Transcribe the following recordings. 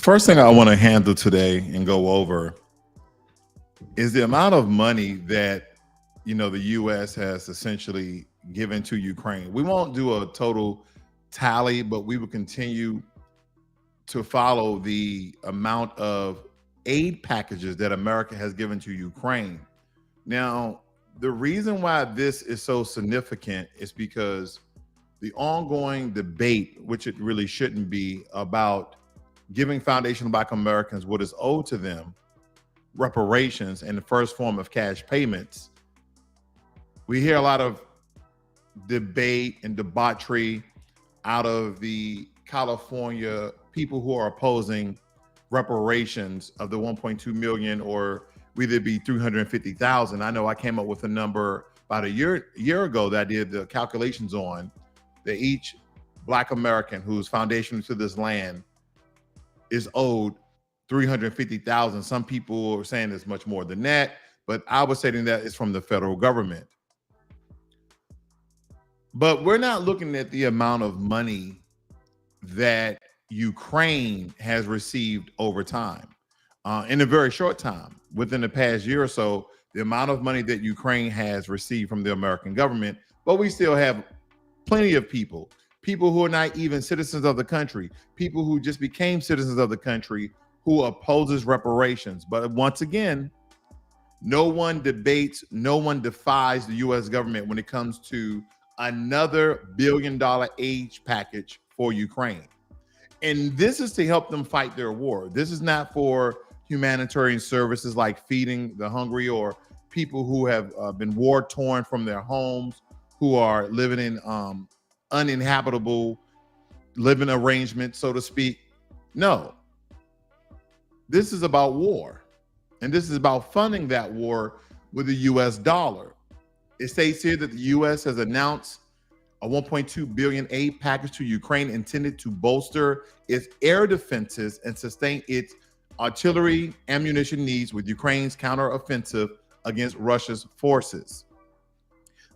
first thing I want to handle today and go over is the amount of money that the U.S. has essentially given to Ukraine. We won't do a total tally, but we will continue to follow the amount of aid packages that America has given to Ukraine. Now, the reason why this is so significant is because the ongoing debate, which it really shouldn't be, about giving foundational Black Americans what is owed to them, reparations in the first form of cash payments. We hear a lot of debate and debauchery out of the California people who are opposing reparations of the 1.2 million, or whether it be 350,000. I know I came up with a number about a year ago that I did the calculations on, that each Black American who's foundational to this land is owed 350,000. Some people are saying it's much more than that, but I was saying that it's from the federal government. But we're not looking at the amount of money that Ukraine has received over time. In a very short time, within the past year or so, the amount of money that Ukraine has received from the American government, but we still have plenty of people who are not even citizens of the country, people who just became citizens of the country who opposes reparations. But once again, no one debates, no one defies the U.S. government when it comes to another $1 billion aid package for Ukraine. And this is to help them fight their war. This is not for humanitarian services like feeding the hungry or people who have been war torn from their homes, who are living in uninhabitable living arrangements, so to speak. No, this is about war. And this is about funding that war with the US dollar. It states here that the US has announced a 1.2 billion aid package to Ukraine intended to bolster its air defenses and sustain its artillery ammunition needs with Ukraine's counteroffensive against Russia's forces.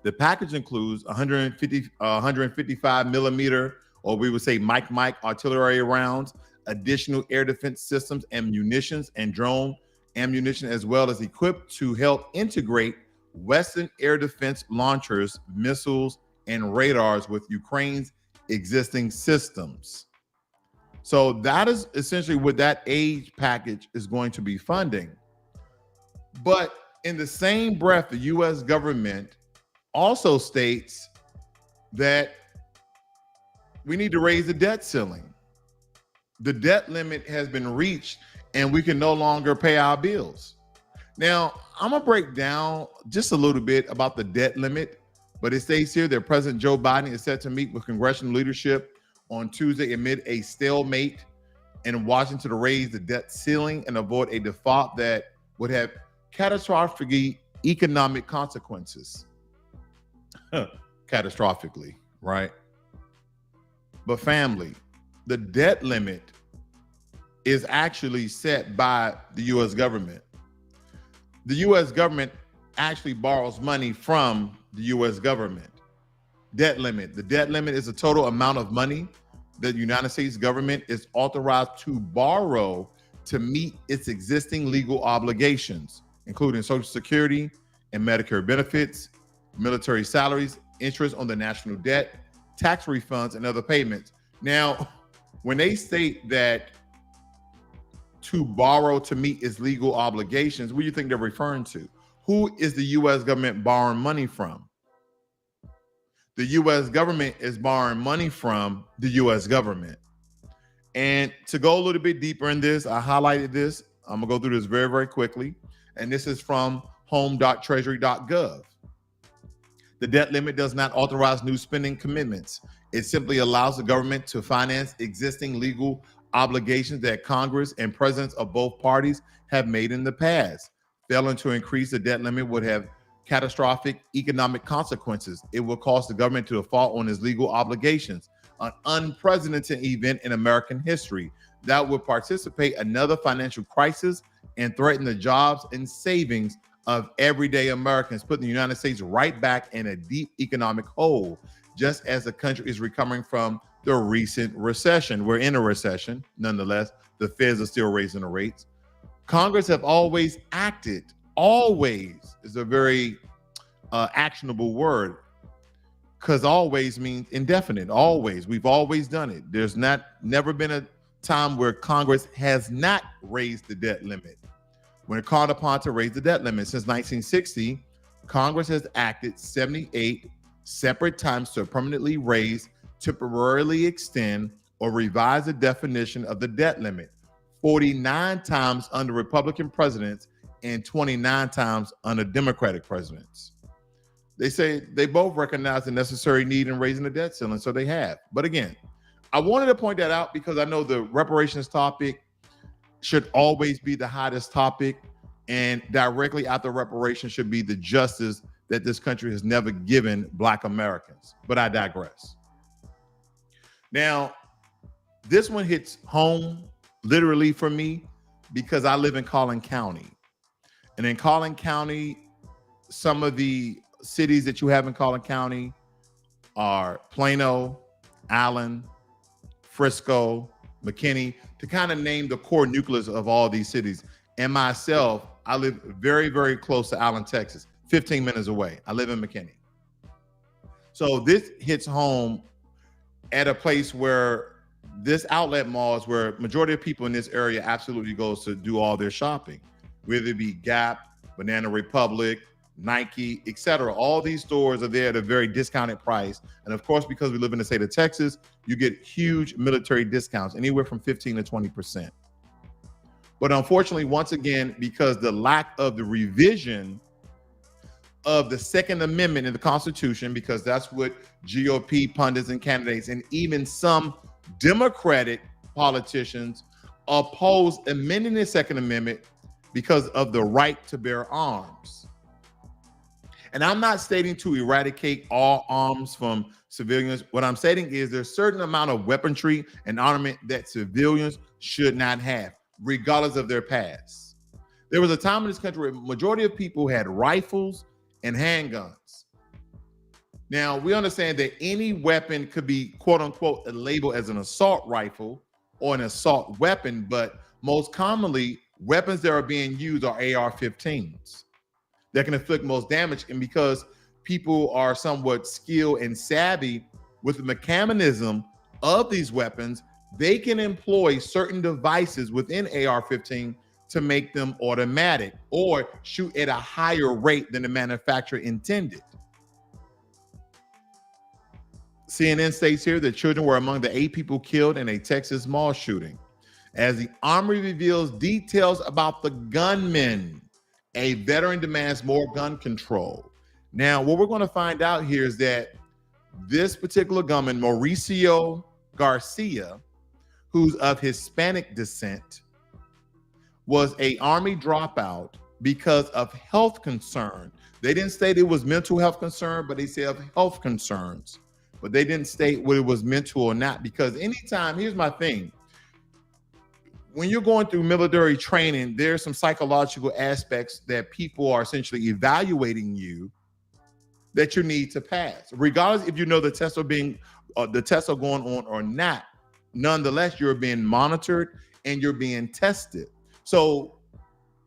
The package includes 155 millimeter, or we would say Mike artillery rounds, additional air defense systems and munitions, and drone ammunition, as well as equipped to help integrate Western air defense launchers, missiles, and radars with Ukraine's existing systems. So that is essentially what that aid package is going to be funding. But in the same breath, the US government also states that we need to raise the debt ceiling. The debt limit has been reached and we can no longer pay our bills. Now, I'm gonna break down just a little bit about the debt limit, but it states here that President Joe Biden is set to meet with congressional leadership on Tuesday amid a stalemate in Washington to raise the debt ceiling and avoid a default that would have catastrophic economic consequences. Catastrophically, right? But family, the debt limit is actually set by the US government. The US government actually borrows money from the US government. Debt limit. The debt limit is the total amount of money that the United States government is authorized to borrow to meet its existing legal obligations, including Social Security and Medicare benefits, military salaries, interest on the national debt, tax refunds, and other payments. Now, when they state that to borrow to meet its legal obligations, what do you think they're referring to? Who is the US government borrowing money from? The US government is borrowing money from the US government. And to go a little bit deeper in this, I highlighted this. I'm gonna go through this very, very quickly. And this is from home.treasury.gov. The debt limit does not authorize new spending commitments. It simply allows the government to finance existing legal obligations that Congress and presidents of both parties have made in the past. Failing to increase the debt limit would have catastrophic economic consequences. It will cause the government to default on its legal obligations, an unprecedented event in American history that would participate another financial crisis and threaten the jobs and savings of everyday Americans, putting the United States right back in a deep economic hole, just as the country is recovering from the recent recession. We're in a recession, nonetheless. The feds are still raising the rates. Congress have always acted. Always is a very actionable word, because always means indefinite. Always. We've always done it. There's never been a time where Congress has not raised the debt limit when called upon to raise the debt limit. Since 1960, Congress has acted 78 separate times to permanently raise, temporarily extend, or revise the definition of the debt limit, 49 times under Republican presidents and 29 times under Democratic presidents. They say they both recognize the necessary need in raising the debt ceiling, so they have. But again, I wanted to point that out because I know the reparations topic should always be the hottest topic, and directly after reparations should be the justice that this country has never given Black Americans. But I digress. Now, this one hits home literally for me because I live in Collin County. And in Collin County, some of the cities that you have in Collin County are Plano, Allen, Frisco, McKinney, to kind of name the core nucleus of all these cities. And myself, I live very, very close to Allen, Texas, 15 minutes away. I live in McKinney. So this hits home at a place where this outlet mall is where majority of people in this area absolutely goes to do all their shopping, whether it be Gap, Banana Republic, Nike, etc. All these stores are there at a very discounted price. And of course, because we live in the state of Texas, you get huge military discounts, anywhere from 15 to 20%. But unfortunately, once again, because the lack of the revision of the Second Amendment in the Constitution, because that's what GOP pundits and candidates and even some Democratic politicians oppose amending the Second Amendment because of the right to bear arms. And I'm not stating to eradicate all arms from civilians. What I'm stating is there's a certain amount of weaponry and armament that civilians should not have, regardless of their past. There was a time in this country where the majority of people had rifles and handguns. Now, we understand that any weapon could be, quote unquote, labeled as an assault rifle or an assault weapon, but most commonly, weapons that are being used are AR-15s that can inflict most damage. And because people are somewhat skilled and savvy with the mechanism of these weapons, they can employ certain devices within AR-15 to make them automatic or shoot at a higher rate than the manufacturer intended. CNN states here that children were among the 8 people killed in a Texas mall shooting. As the Army reveals details about the gunman, a veteran demands more gun control. Now, what we're going to find out here is that this particular gunman, Mauricio Garcia, who's of Hispanic descent, was an Army dropout because of health concern. They didn't state it was mental health concern, but they said of health concerns. But they didn't state whether it was mental or not, because anytime, here's my thing. When you're going through military training, there's some psychological aspects that people are essentially evaluating you that you need to pass, regardless if you know the tests are going on or not. Nonetheless, you're being monitored and you're being tested. So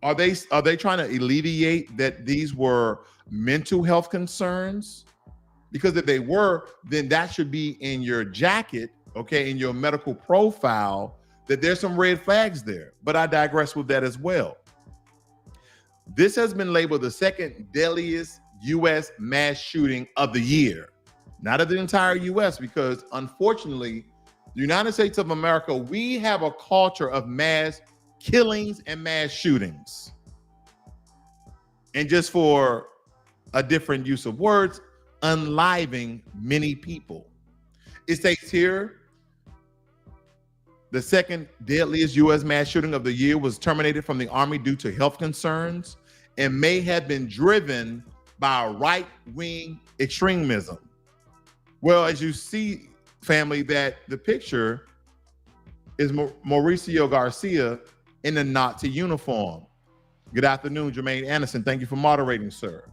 are they trying to alleviate that these were mental health concerns? Because if they were, then that should be in your jacket, okay, in your medical profile, that there's some red flags there. But I digress with that as well. This has been labeled the second deadliest U.S. mass shooting of the year. Not of the entire U.S., because unfortunately, the United States of America, we have a culture of mass killings and mass shootings. And just for a different use of words, unliving many people. It states here, the second deadliest U.S. mass shooting of the year was terminated from the Army due to health concerns and may have been driven by right-wing extremism. Well, as you see, family, that the picture is Mauricio Garcia in the Nazi uniform. Good afternoon, Jermaine Anderson. Thank you for moderating, sir.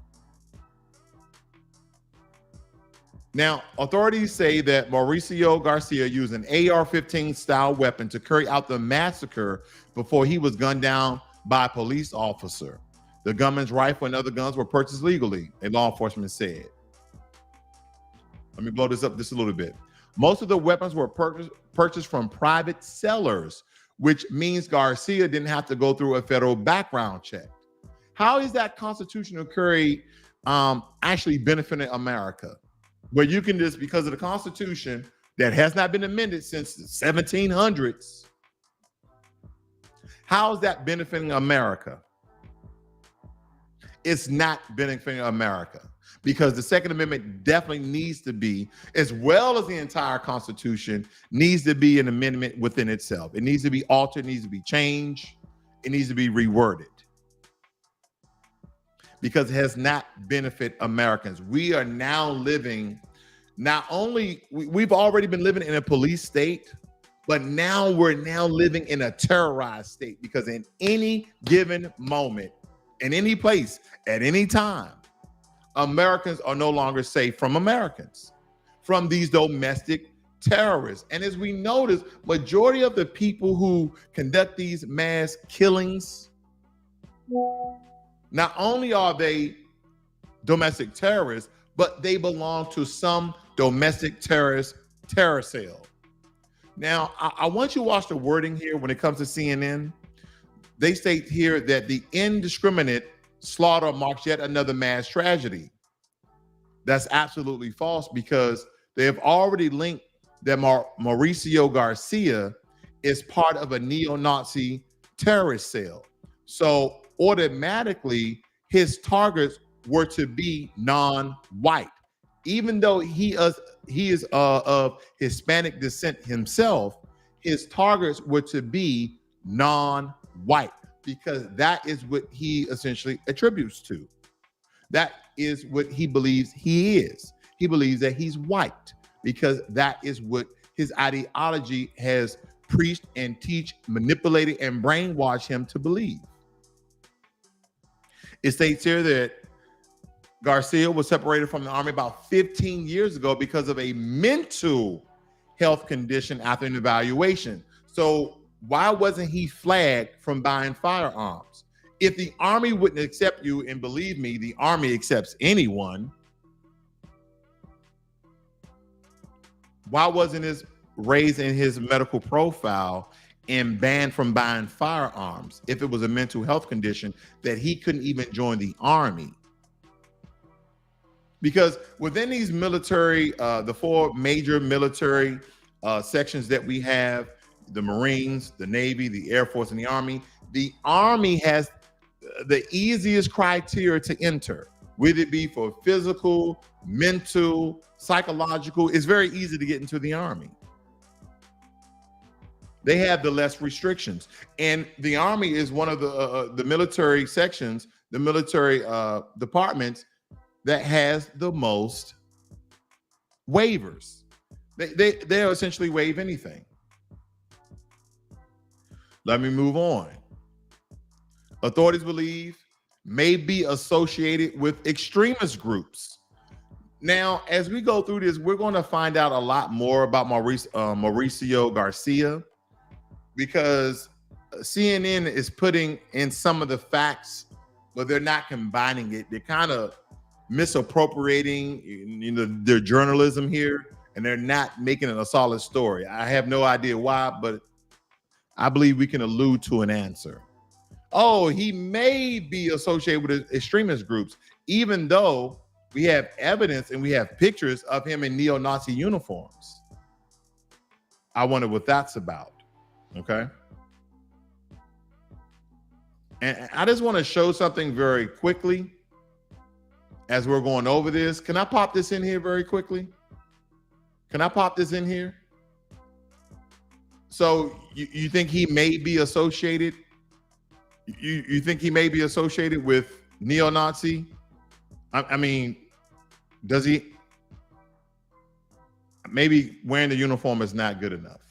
Now, authorities say that Mauricio Garcia used an AR-15 style weapon to carry out the massacre before he was gunned down by a police officer. The gunman's rifle and other guns were purchased legally, a law enforcement said. Let me blow this up just a little bit. Most of the weapons were purchased from private sellers, which means Garcia didn't have to go through a federal background check. How is that constitutional carry actually benefiting America? Where you can just, because of the Constitution that has not been amended since the 1700s, how is that benefiting America? It's not benefiting America, because the Second Amendment definitely needs to be, as well as the entire Constitution, needs to be an amendment within itself. It needs to be altered, it needs to be changed, it needs to be reworded, because it has not benefited Americans. We are now living, not only, we've already been living in a police state, but now we're living in a terrorized state, because in any given moment, in any place, at any time, Americans are no longer safe from Americans, from these domestic terrorists. And as we notice, majority of the people who conduct these mass killings, not only are they domestic terrorists, but they belong to some domestic terror cell. Now, I want you to watch the wording here when it comes to CNN. They state here that the indiscriminate slaughter marks yet another mass tragedy. That's absolutely false, because they have already linked that Mauricio Garcia is part of a neo-Nazi terrorist cell. So automatically, his targets were to be non-white, even though he is of Hispanic descent himself. His targets were to be non-white, because that is what he essentially attributes to. That is what he believes he is. He believes that he's white, because that is what his ideology has preached and teach, manipulated, and brainwashed him to believe. It states here that Garcia was separated from the Army about 15 years ago because of a mental health condition after an evaluation. So why wasn't he flagged from buying firearms? If the Army wouldn't accept you, and believe me, the Army accepts anyone, why wasn't this raised in his medical profile and banned from buying firearms if it was a mental health condition that he couldn't even join the Army? Because within these military, the four major military sections that we have, the Marines, the Navy, the Air Force, and the Army has the easiest criteria to enter, whether it be for physical, mental, psychological. It's very easy to get into the Army. They have the less restrictions, and the Army is one of the military sections, the military departments that has the most waivers. They'll essentially waive anything. Let me move on. Authorities believe may be associated with extremist groups. Now, as we go through this, we're going to find out a lot more about Mauricio Garcia, because CNN is putting in some of the facts, but they're not combining it. They're kind of misappropriating, their journalism here, and they're not making it a solid story. I have no idea why, but I believe we can allude to an answer. Oh, he may be associated with extremist groups, even though we have evidence and we have pictures of him in neo-Nazi uniforms. I wonder what that's about. Okay. And I just want to show something very quickly as we're going over this. Can I pop this in here very quickly? Can I pop this in here? So you think he may be associated? You think he may be associated with neo-Nazi? I mean, does he? Maybe wearing the uniform is not good enough.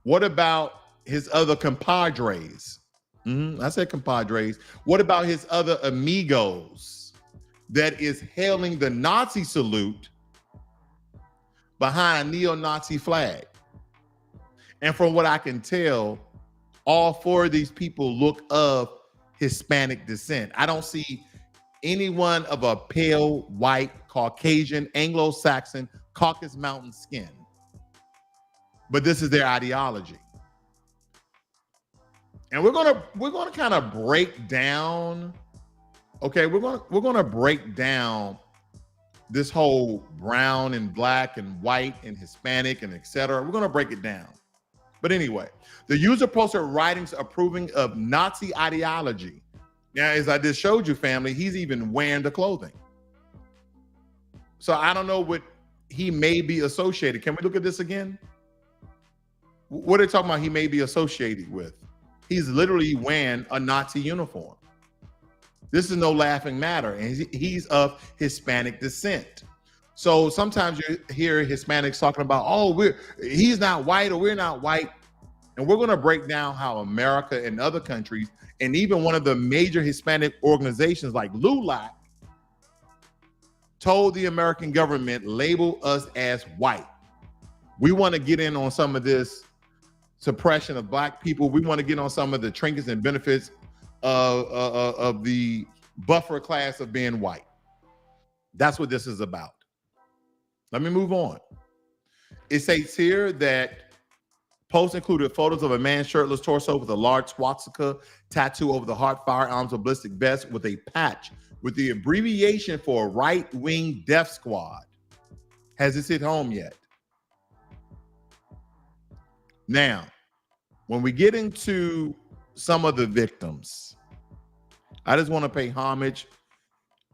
What about his other compadres? I said compadres. What about his other amigos that is hailing the Nazi salute behind a neo-Nazi flag. And from what I can tell, all four of these people look of Hispanic descent. I don't see anyone of a pale, white, Caucasian, Anglo-Saxon, Caucasus Mountain skin. But this is their ideology. And we're gonna kind of break down, okay, we're gonna break down this whole brown and black and white and Hispanic and etc. We're gonna break it down. But anyway, the user posted writings approving of Nazi ideology. Now, as I just showed you, family, he's even wearing the clothing. So I don't know what he may be associated. Can we look at this again? What are they talking about he may be associated with? He's literally wearing a Nazi uniform. This is no laughing matter. And he's of Hispanic descent. So sometimes you hear Hispanics talking about, oh, he's not white or we're not white. And we're going to break down how America and other countries, and even one of the major Hispanic organizations like LULAC, told the American government, label us as white. We want to get in on some of this suppression of black people. We want to get on some of the trinkets and benefits of the buffer class of being white. That's what this is about. Let me move on. It states here that posts included photos of a man's shirtless torso with a large swastika tattoo over the heart, firearms, a ballistic vest with a patch with the abbreviation for right-wing death squad. Has this hit home yet? Now, when we get into some of the victims, I just want to pay homage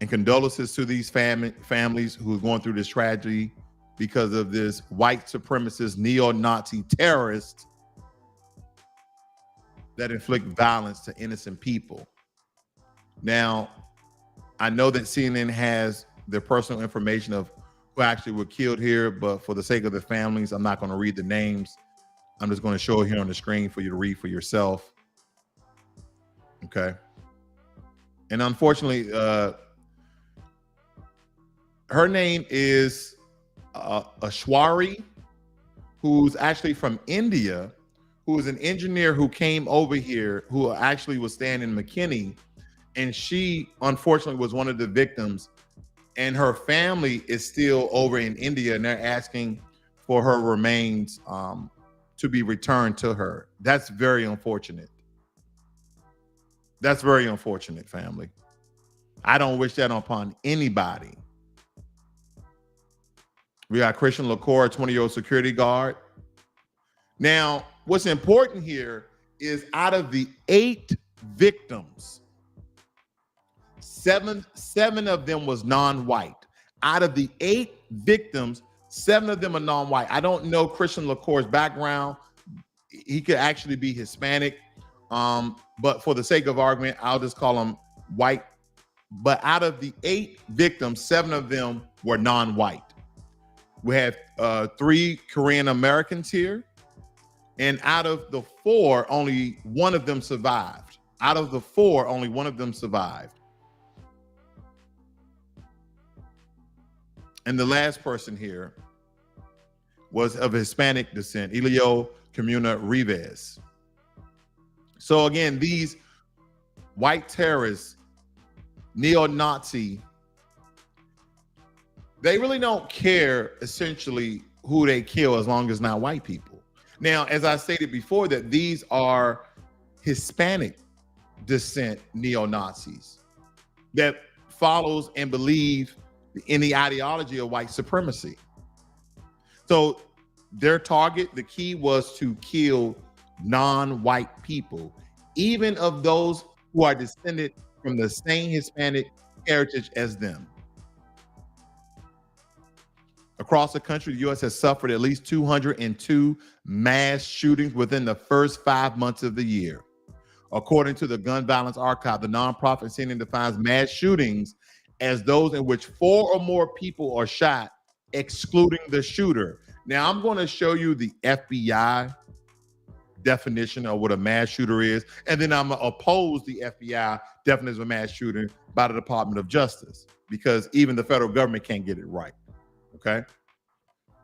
and condolences to these families who are going through this tragedy because of this white supremacist neo-Nazi terrorist that inflict violence to innocent people. Now, I know that CNN has their personal information of who actually were killed here, but for the sake of the families, I'm not going to read the names. I'm just going to show it here on the screen for you to read for yourself. Okay. And unfortunately, her name is Ashwari, who's actually from India, who is an engineer who came over here, who actually was staying in McKinney, and she unfortunately was one of the victims, and her family is still over in India, and they're asking for her remains to be returned to her. That's very unfortunate. That's very unfortunate, family. I don't wish that upon anybody. We got Christian LaCour, a 20-year-old security guard. Now, what's important here is out of the 8 victims, seven of them was non-white. Out of the 8 victims, 7 of them are non-white. I don't know Christian LaCour's background. He could actually be Hispanic, but for the sake of argument, I'll just call him white. But out of the 8 victims, 7 of them were non-white. We have 3 Korean Americans here. And out of the 4, only one of them survived. Out of the 4, only one of them survived. And the last person here was of Hispanic descent, Elio Comuna Rivas. So again, these white terrorists, neo-Nazi, they really don't care essentially who they kill as long as it's not white people. Now, as I stated before, that these are Hispanic descent neo-Nazis that follows and believe in the ideology of white supremacy. So their target, the key was to kill non-white people, even of those who are descended from the same Hispanic heritage as them. Across the country, the U.S. has suffered at least 202 mass shootings within the first 5 months of the year. According to the Gun Violence Archive, the nonprofit CNN defines mass shootings as those in which 4 or more people are shot, excluding the shooter. Now, I'm going to show you the FBI definition of what a mass shooter is, and then I'm gonna oppose the FBI definition of a mass shooter by the Department of Justice, because even the federal government can't get it right. Okay,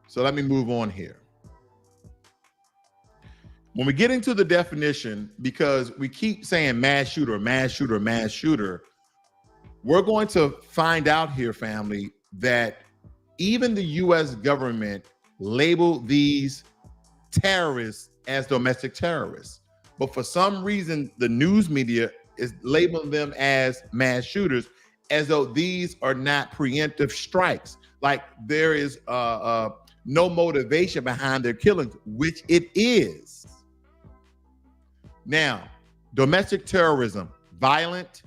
so let me move on here. When we get into the definition, because we keep saying mass shooter, mass shooter, mass shooter, we're going to find out here, family, that even the U.S. government labeled these terrorists as domestic terrorists. But for some reason, the news media is labeling them as mass shooters, as though these are not preemptive strikes. Like there is no motivation behind their killings, which it is. Now, domestic terrorism, violent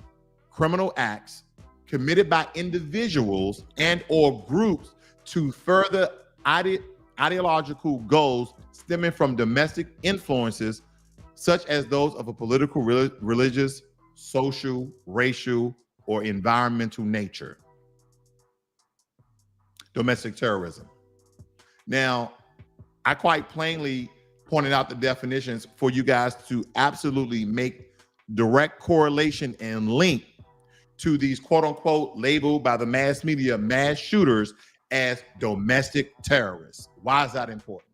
criminal acts committed by individuals and or groups to further ideological goals stemming from domestic influences, such as those of a political, religious, social, racial, or environmental nature. Domestic terrorism. Now, I quite plainly pointed out the definitions for you guys to absolutely make direct correlation and link to these quote unquote labeled by the mass media mass shooters as domestic terrorists. Why is that important?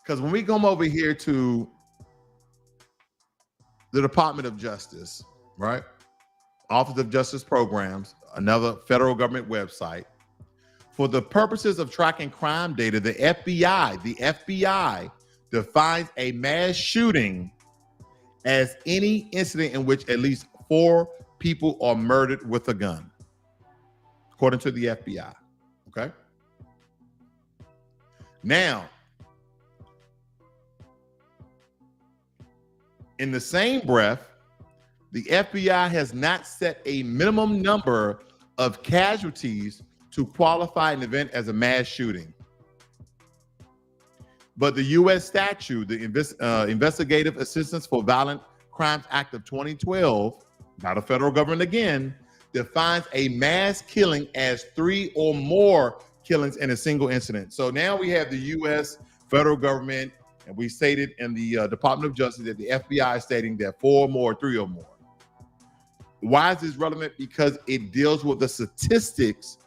Because when we come over here to the Department of Justice, right? Office of Justice Programs, another federal government website, for the purposes of tracking crime data, the FBI defines a mass shooting as any incident in which at least 4 people are murdered with a gun, according to the FBI. Okay. Now, in the same breath, the FBI has not set a minimum number of casualties to qualify an event as a mass shooting. But the U.S. statute, the Investigative Assistance for Violent Crimes Act of 2012, by the federal government again, defines a mass killing as 3 or more killings in a single incident. So now we have the U.S. federal government, and we stated in the Department of Justice that the FBI is stating that 4 or more, 3 or more. Why is this relevant? Because it deals with the statistics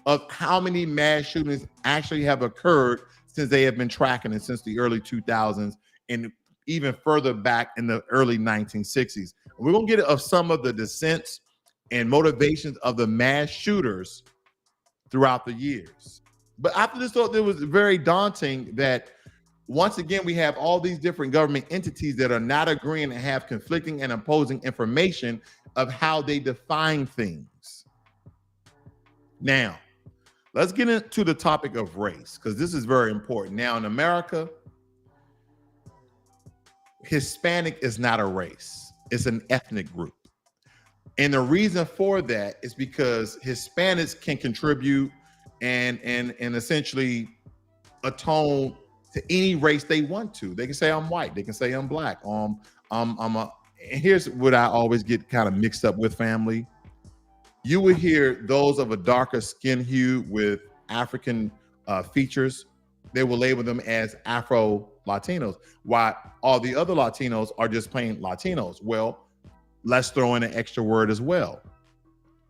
of how many mass shootings actually have occurred since they have been tracking it since the early 2000s and even further back in the early 1960s. We're going to get of some of the dissents and motivations of the mass shooters throughout the years. But after this thought, it was very daunting that once again, we have all these different government entities that are not agreeing and have conflicting and opposing information of how they define things. Now, let's get into the topic of race, because this is very important. Now, in America, Hispanic is not a race. It's an ethnic group. And the reason for that is because Hispanics can contribute and essentially atone to any race they want to. They can say I'm white. They can say I'm black. And here's what I always get kind of mixed up with, family. You would hear those of a darker skin hue with African features. They will label them as Afro-Latinos, while all the other Latinos are just plain Latinos. Well, let's throw in an extra word as well.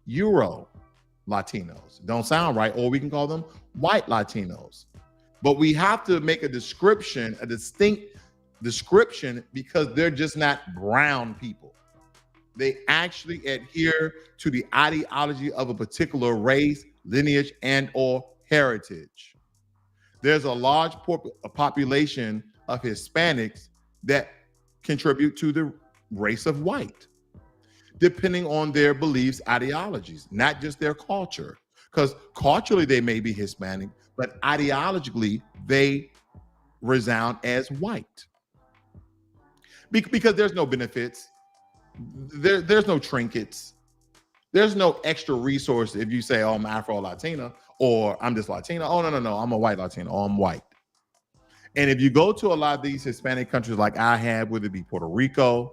Euro-Latinos. Don't sound right, or we can call them white Latinos. But we have to make a description, a distinct description, because they're just not brown people. They actually adhere to the ideology of a particular race, lineage, and or heritage. There's a large population of Hispanics that contribute to the race of white, depending on their beliefs, ideologies, not just their culture. Because culturally they may be Hispanic, but ideologically they resound as white. Because there's no benefits. There's no trinkets. There's no extra resource if you say, oh, I'm Afro-Latina, or I'm just Latina. Oh, no, I'm a white Latino, or I'm white. And if you go to a lot of these Hispanic countries like I have, whether it be Puerto Rico,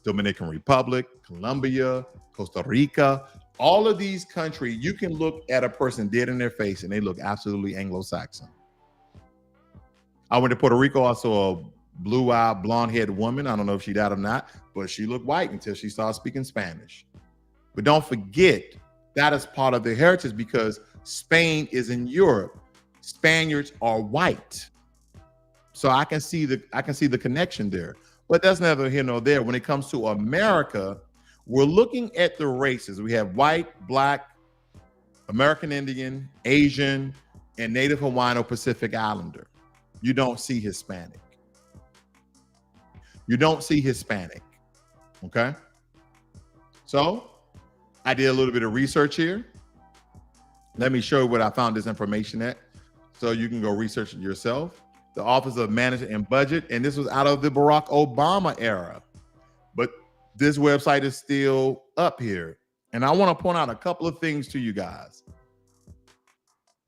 Dominican Republic, Colombia, Costa Rica, all of these countries, you can look at a person dead in their face and they look absolutely Anglo-Saxon. I went to Puerto Rico. I saw a blue-eyed, blonde-haired woman. I don't know if she died or not, but she looked white until she started speaking Spanish. But don't forget, that is part of their heritage because Spain is in Europe. Spaniards are white. So I can see the connection there. But that's neither here nor there. When it comes to America, we're looking at the races. We have white, black, American Indian, Asian, and Native Hawaiian or Pacific Islander. You don't see Hispanic. You don't see Hispanic. Okay? So I did a little bit of research here. Let me show you what I found this information at so you can go research it yourself. The Office of Management and Budget, and this was out of the Barack Obama era. But this website is still up here. And I want to point out a couple of things to you guys.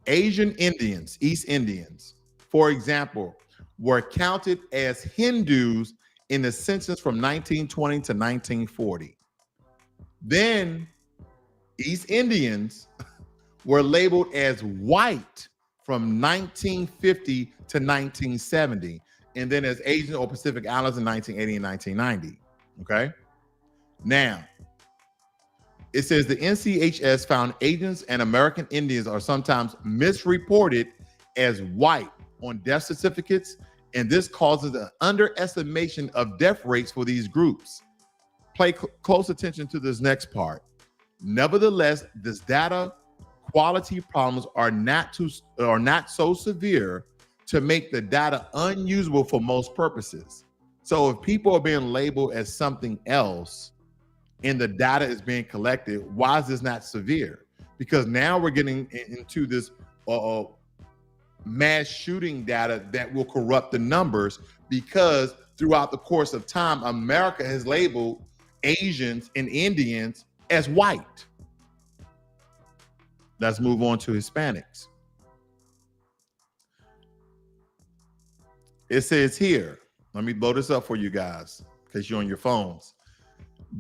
Asian Indians, East Indians, for example, were counted as Hindus in the census from 1920 to 1940. Then East Indians were labeled as white from 1950 to 1970, and then as Asian or Pacific Islanders in 1980 and 1990. Okay. Now, it says the NCHS found Asians and American Indians are sometimes misreported as white on death certificates, and this causes an underestimation of death rates for these groups. Pay close attention to this next part. Nevertheless, this data quality problems are not so severe to make the data unusable for most purposes. So if people are being labeled as something else and the data is being collected, why is this not severe? Because now we're getting into this mass shooting data that will corrupt the numbers, because throughout the course of time, America has labeled Asians and Indians as white. Let's move on to Hispanics. It says here, let me blow this up for you guys because you're on your phones.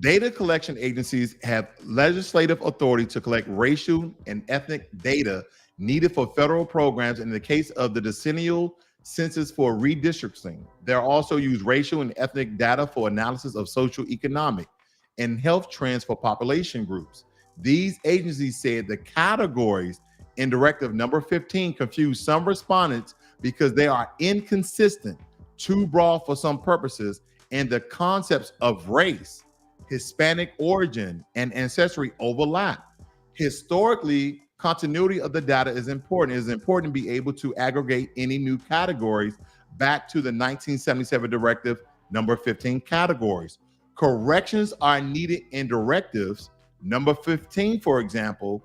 Data collection agencies have legislative authority to collect racial and ethnic data needed for federal programs. In the case of the decennial census for redistricting, they also use racial and ethnic data for analysis of social, economic, and health trends for population groups. These agencies said the categories in Directive Number 15 confuse some respondents because they are inconsistent, too broad for some purposes, and the concepts of race, Hispanic origin, and ancestry overlap. Historically, continuity of the data is important. It is important to be able to aggregate any new categories back to the 1977 Directive Number 15 categories. Corrections are needed in directives. Number 15, for example,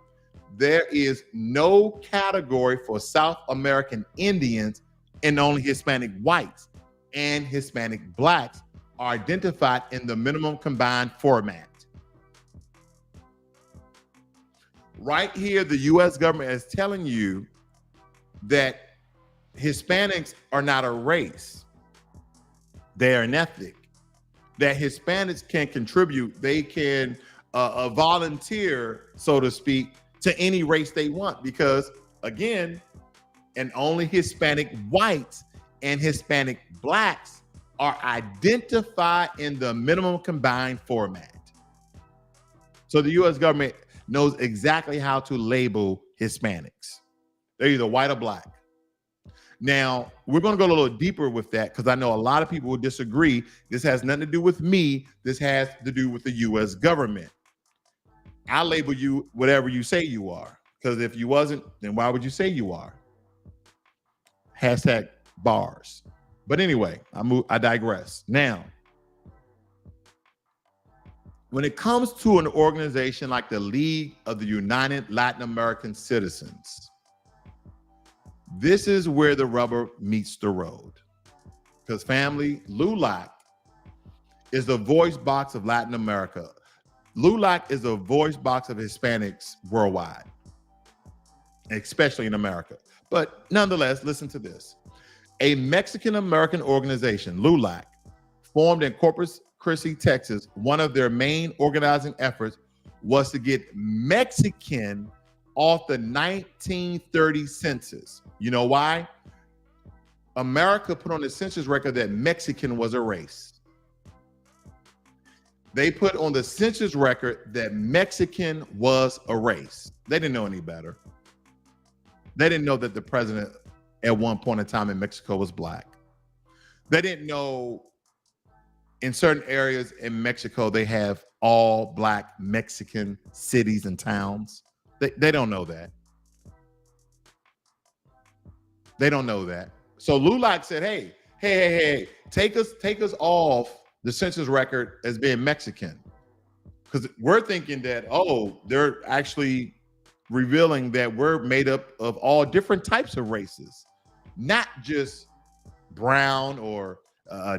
there is no category for South American Indians, and only Hispanic whites and Hispanic blacks are identified in the minimum combined format. Right here, the US government is telling you that Hispanics are not a race. They are an ethnic. That Hispanics can contribute, they can volunteer, so to speak, to any race they want, because again, and only Hispanic whites and Hispanic blacks are identified in the minimum combined format. So the US government knows exactly how to label Hispanics. They're either white or black. Now, we're going to go a little deeper with that because I know a lot of people will disagree. This has nothing to do with me. This has to do with the US government. I label you whatever you say you are, because if you wasn't, then why would you say you are? Hashtag bars. But anyway, I digress. Now, when it comes to an organization like the League of the United Latin American Citizens, this is where the rubber meets the road. Because family, LULAC is the voice box of Latin America. LULAC is the voice box of Hispanics worldwide, especially in America. But nonetheless, listen to this. A Mexican-American organization, LULAC, formed in Corpus Christi, Texas, one of their main organizing efforts was to get Mexican off the 1930 census. You know why? America put on the census record that Mexican was a race. They put on the census record that Mexican was a race. They didn't know any better. They didn't know that the president at one point in time in Mexico was black. They didn't know in certain areas in Mexico they have all black Mexican cities and towns. They don't know that. They don't know that. So LULAC said, hey, take us off the census record as being Mexican. Because we're thinking that, they're actually revealing that we're made up of all different types of races, not just brown or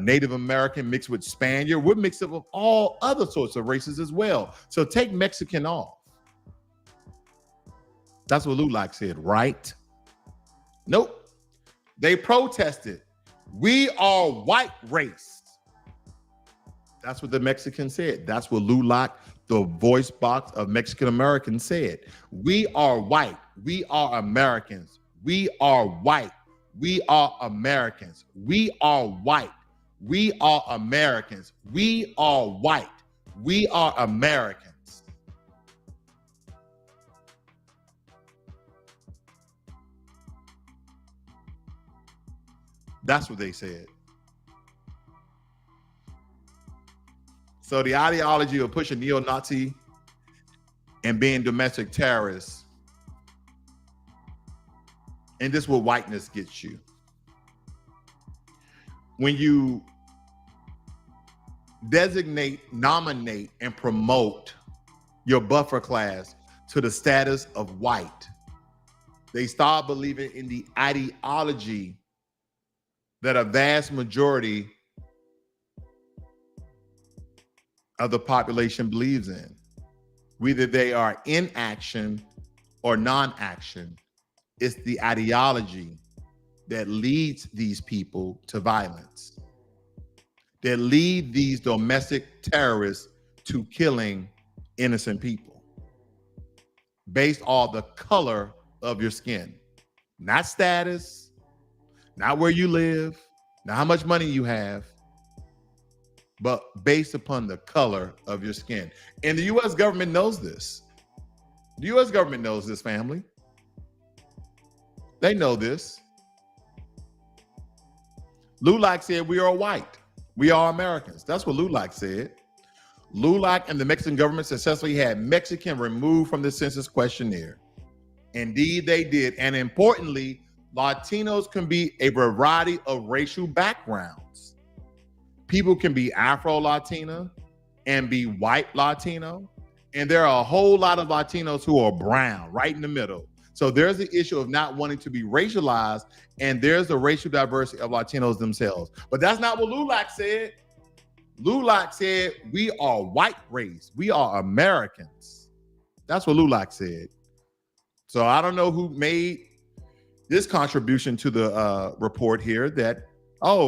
Native American mixed with Spaniard. We're mixed up with all other sorts of races as well. So take Mexican off. That's what LULAC said, right? Nope. They protested. We are white race. That's what the Mexicans said. That's what LULAC, the voice box of Mexican Americans, said. We are white. We are Americans. We are white. We are Americans. We are white. We are Americans. We are white. We are Americans. That's what they said. So the ideology of pushing neo-Nazi and being domestic terrorists, and this is what whiteness gets you. When you designate, nominate, and promote your buffer class to the status of white, they start believing in the ideology that a vast majority of the population believes in. Whether they are in action or non-action, it's the ideology that leads these people to violence, that lead these domestic terrorists to killing innocent people based on the color of your skin, not status, not where you live, not how much money you have, but based upon the color of your skin. And the U.S. government knows this. The U.S. government knows this, family. They know this. LULAC said we are white. We are Americans. That's what LULAC said. LULAC and the Mexican government successfully had Mexican removed from the census questionnaire. Indeed, they did. And importantly, Latinos can be a variety of racial backgrounds. People can be Afro-Latina and be white Latino. And there are a whole lot of Latinos who are brown, right in the middle. So there's the issue of not wanting to be racialized, and there's the racial diversity of Latinos themselves. But that's not what LULAC said. LULAC said we are white race. We are Americans. That's what LULAC said. So I don't know who made this contribution to the report here that,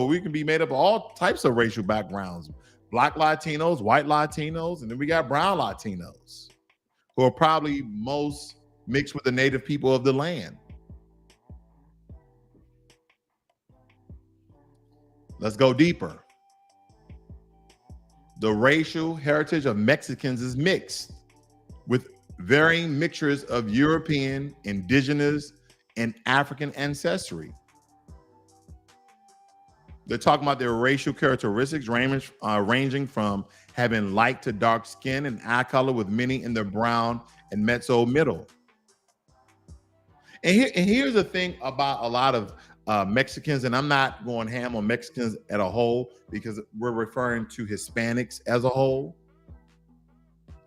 we can be made up of all types of racial backgrounds. Black Latinos, white Latinos, and then we got brown Latinos who are probably most mixed with the native people of the land. Let's go deeper. The racial heritage of Mexicans is mixed with varying mixtures of European, indigenous, and African ancestry. They're talking about their racial characteristics ranging from having light to dark skin and eye color, with many in the brown and mezzo middle. And here's the thing about a lot of Mexicans, and I'm not going ham on Mexicans at a whole because we're referring to Hispanics as a whole.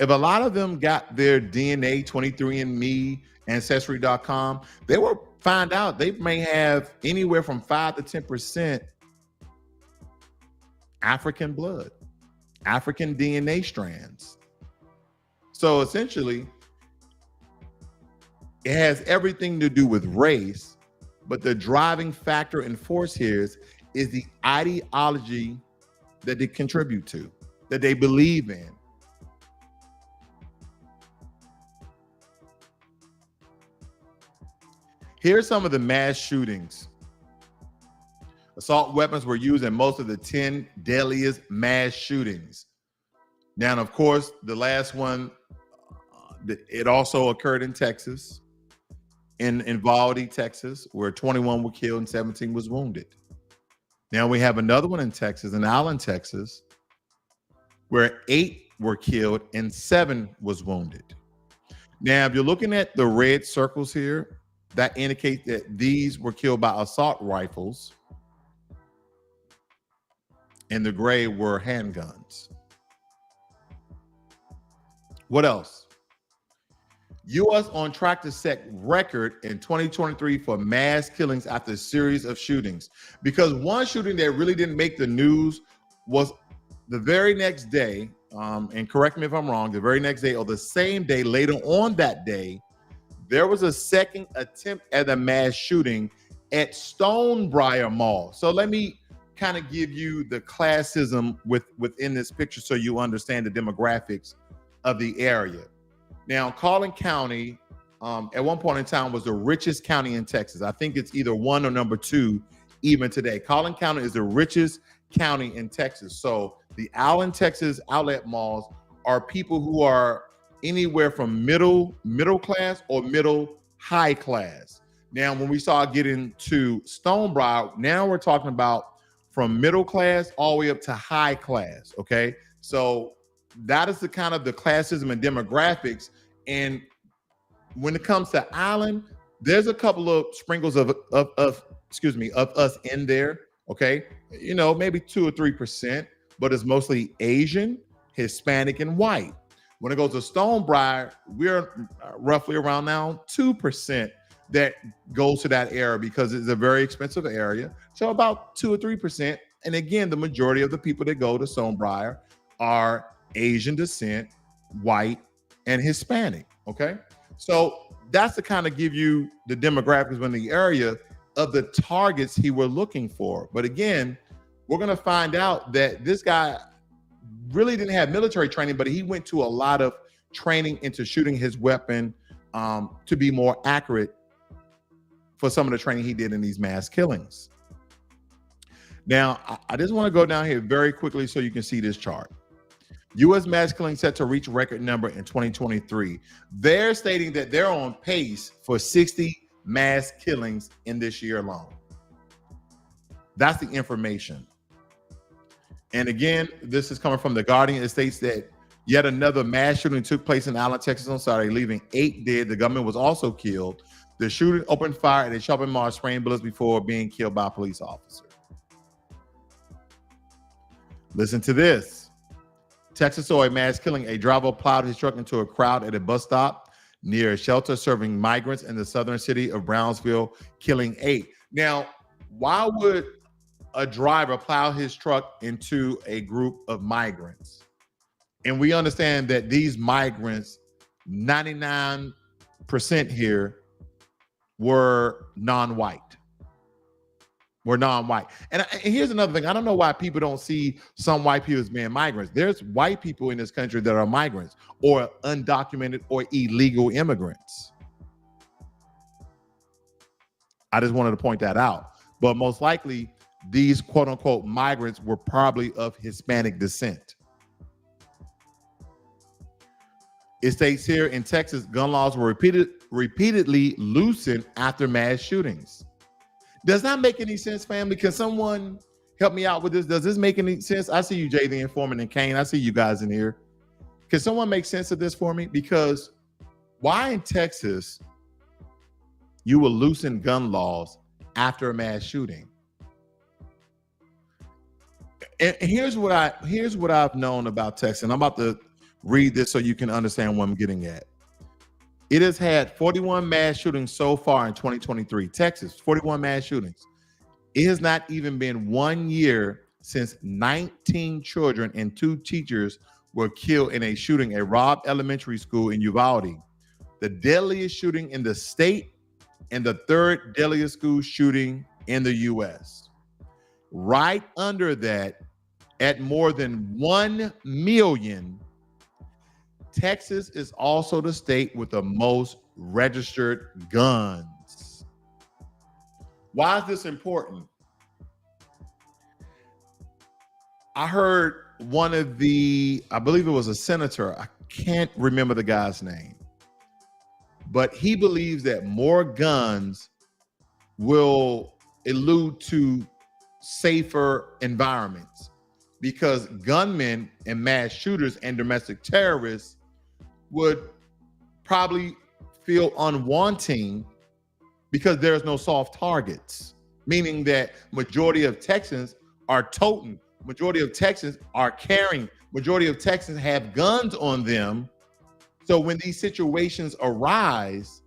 If a lot of them got their DNA 23andMe, Ancestry.com, they will find out they may have anywhere from 5 to 10% African blood, African DNA strands. So essentially, it has everything to do with race, but the driving factor and force here is the ideology that they contribute to, that they believe in. Here's some of the mass shootings Assault weapons were used in most of the 10 deadliest mass shootings. Now, of course, the last one, it also occurred in Texas, in Uvalde, Texas, where 21 were killed and 17 was wounded. Now we have another one in Texas, in Allen, Texas, where 8 were killed and 7 was wounded. Now, if you're looking at the red circles here, that indicate that these were killed by assault rifles, and the gray were handguns. What else? U.S. on track to set record in 2023 for mass killings after a series of shootings. Because one shooting that really didn't make the news was the very next day, and correct me if I'm wrong, the very next day or the same day, later on that day, there was a second attempt at a mass shooting at Stonebriar Mall. So let me kind of give you the classism within this picture so you understand the demographics of the area. Now, Collin County, at one point in time, was the richest county in Texas. I think it's either 1 or number 2 even today. Collin County is the richest county in Texas. So the Allen, Texas outlet malls are people who are anywhere from middle class or middle high class. Now, when we start getting to Stonebriar, now we're talking about from middle class all the way up to high class, okay? So that is the kind of the classism and demographics. And when it comes to Allen, there's a couple of sprinkles of us in there, okay? You know, maybe 2 or 3%, but it's mostly Asian, Hispanic, and white. When it goes to Stonebriar, we're roughly around now 2% that goes to that area because it's a very expensive area. So about 2 or 3%. And again, the majority of the people that go to Stonebriar are Asian descent, white, and Hispanic, okay? So that's to kind of give you the demographics in the area of the targets he were looking for. But again, we're gonna find out that this guy really didn't have military training, but he went to a lot of training into shooting his weapon to be more accurate for some of the training he did in these mass killings. Now, I just want to go down here very quickly so you can see this chart. U.S. mass killing set to reach record number in 2023. They're stating that they're on pace for 60 mass killings in this year alone. That's the information. And again, this is coming from The Guardian. It states that yet another mass shooting took place in Allen, Texas on Saturday, leaving 8 dead. The gunman was also killed. The shooter opened fire at a shopping mall, spraying bullets before being killed by a police officer. Listen to this. Texas saw a mass killing. A driver plowed his truck into a crowd at a bus stop near a shelter serving migrants in the southern city of Brownsville, killing 8. Now, why would a driver plow his truck into a group of migrants? And we understand that these migrants, 99% here, were non-white. And here's another thing. I don't know why people don't see some white people as being migrants. There's white people in this country that are migrants or undocumented or illegal immigrants. I just wanted to point that out. But most likely, these quote unquote migrants were probably of Hispanic descent. It states here in Texas, gun laws were repeatedly loosened after mass shootings. Does not make any sense, family. Can someone help me out with this? Does this make any sense? I see you, Jay the Informant, and Kane. I see you guys in here. Can someone make sense of this for me? Because why in Texas you will loosen gun laws after a mass shooting? And here's what I've known about Texas. And I'm about to read this so you can understand what I'm getting at. It has had 41 mass shootings so far in 2023. Texas, 41 mass shootings. It has not even been 1 year since 19 children and 2 teachers were killed in a shooting at Robb Elementary School in Uvalde, the deadliest shooting in the state and the 3rd deadliest school shooting in the U.S. Right under that, at more than 1 million, Texas is also the state with the most registered guns. Why is this important? I heard one of I believe it was a senator. I can't remember the guy's name, but he believes that more guns will allude to safer environments because gunmen and mass shooters and domestic terrorists would probably feel unwanting because there's no soft targets, meaning that majority of Texans are toting, majority of Texans are carrying, majority of Texans have guns on them. So when these situations arise,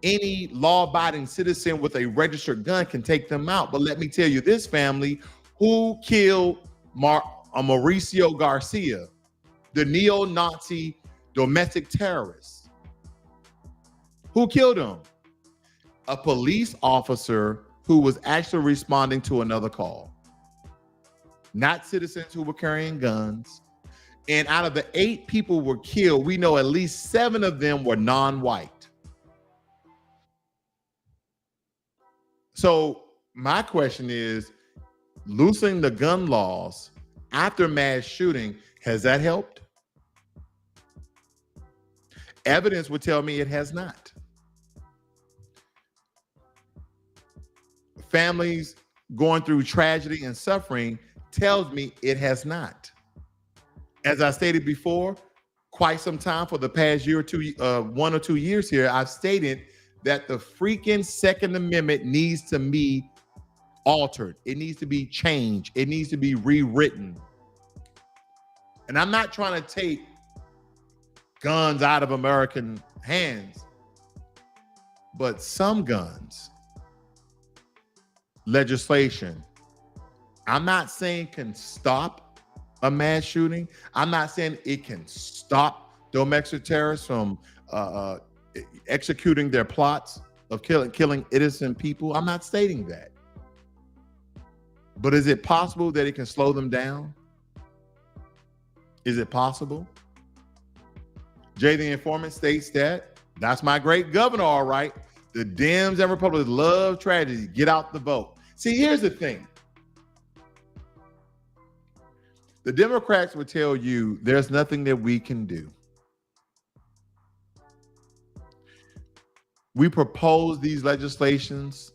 any law-abiding citizen with a registered gun can take them out. But let me tell you this, family, who killed Mauricio Garcia, the neo-Nazi domestic terrorist? Who killed him? A police officer who was actually responding to another call. Not citizens who were carrying guns. And out of the 8 people who were killed, we know at least 7 of them were non-white. So my question is, loosening the gun laws after mass shooting, has that helped? Evidence would tell me it has not. Families going through tragedy and suffering tells me it has not. As I stated before, quite some time for the past year or two, 1 or 2 years here, I've stated that the freaking Second Amendment needs to be altered. It needs to be changed. It needs to be rewritten. And I'm not trying to take guns out of American hands, but some guns legislation, I'm not saying can stop a mass shooting. I'm not saying it can stop domestic terrorists from executing their plots of killing innocent people. I'm not stating that. But is it possible that it can slow them down? Is it possible? Jay the Informant states that that's my great governor, all right. The Dems and Republicans love tragedy. Get out the vote. See, here's the thing. The Democrats would tell you there's nothing that we can do. We propose these legislations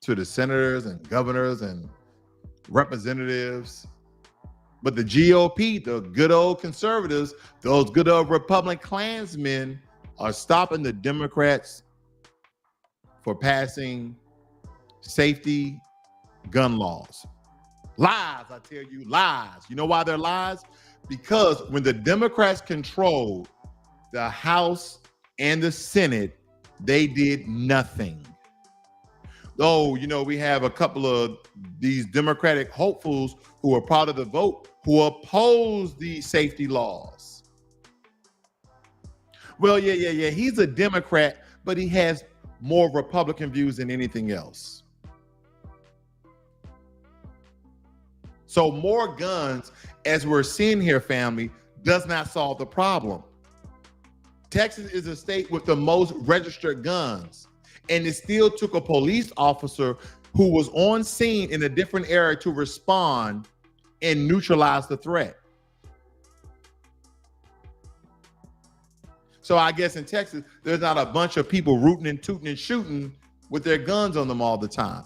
to the senators and governors and representatives, but the GOP, the good old conservatives, those good old Republican Klansmen are stopping the Democrats for passing safety gun laws. Lies, I tell you, lies. You know why they're lies? Because when the Democrats controlled the House and the Senate, they did nothing. Oh, you know, we have a couple of these Democratic hopefuls who are part of the vote who oppose these safety laws. Well, yeah. He's a Democrat, but he has more Republican views than anything else. So more guns, as we're seeing here, family, does not solve the problem. Texas is a state with the most registered guns, and it still took a police officer who was on scene in a different area to respond and neutralize the threat. So I guess in Texas, there's not a bunch of people rooting and tooting and shooting with their guns on them all the time.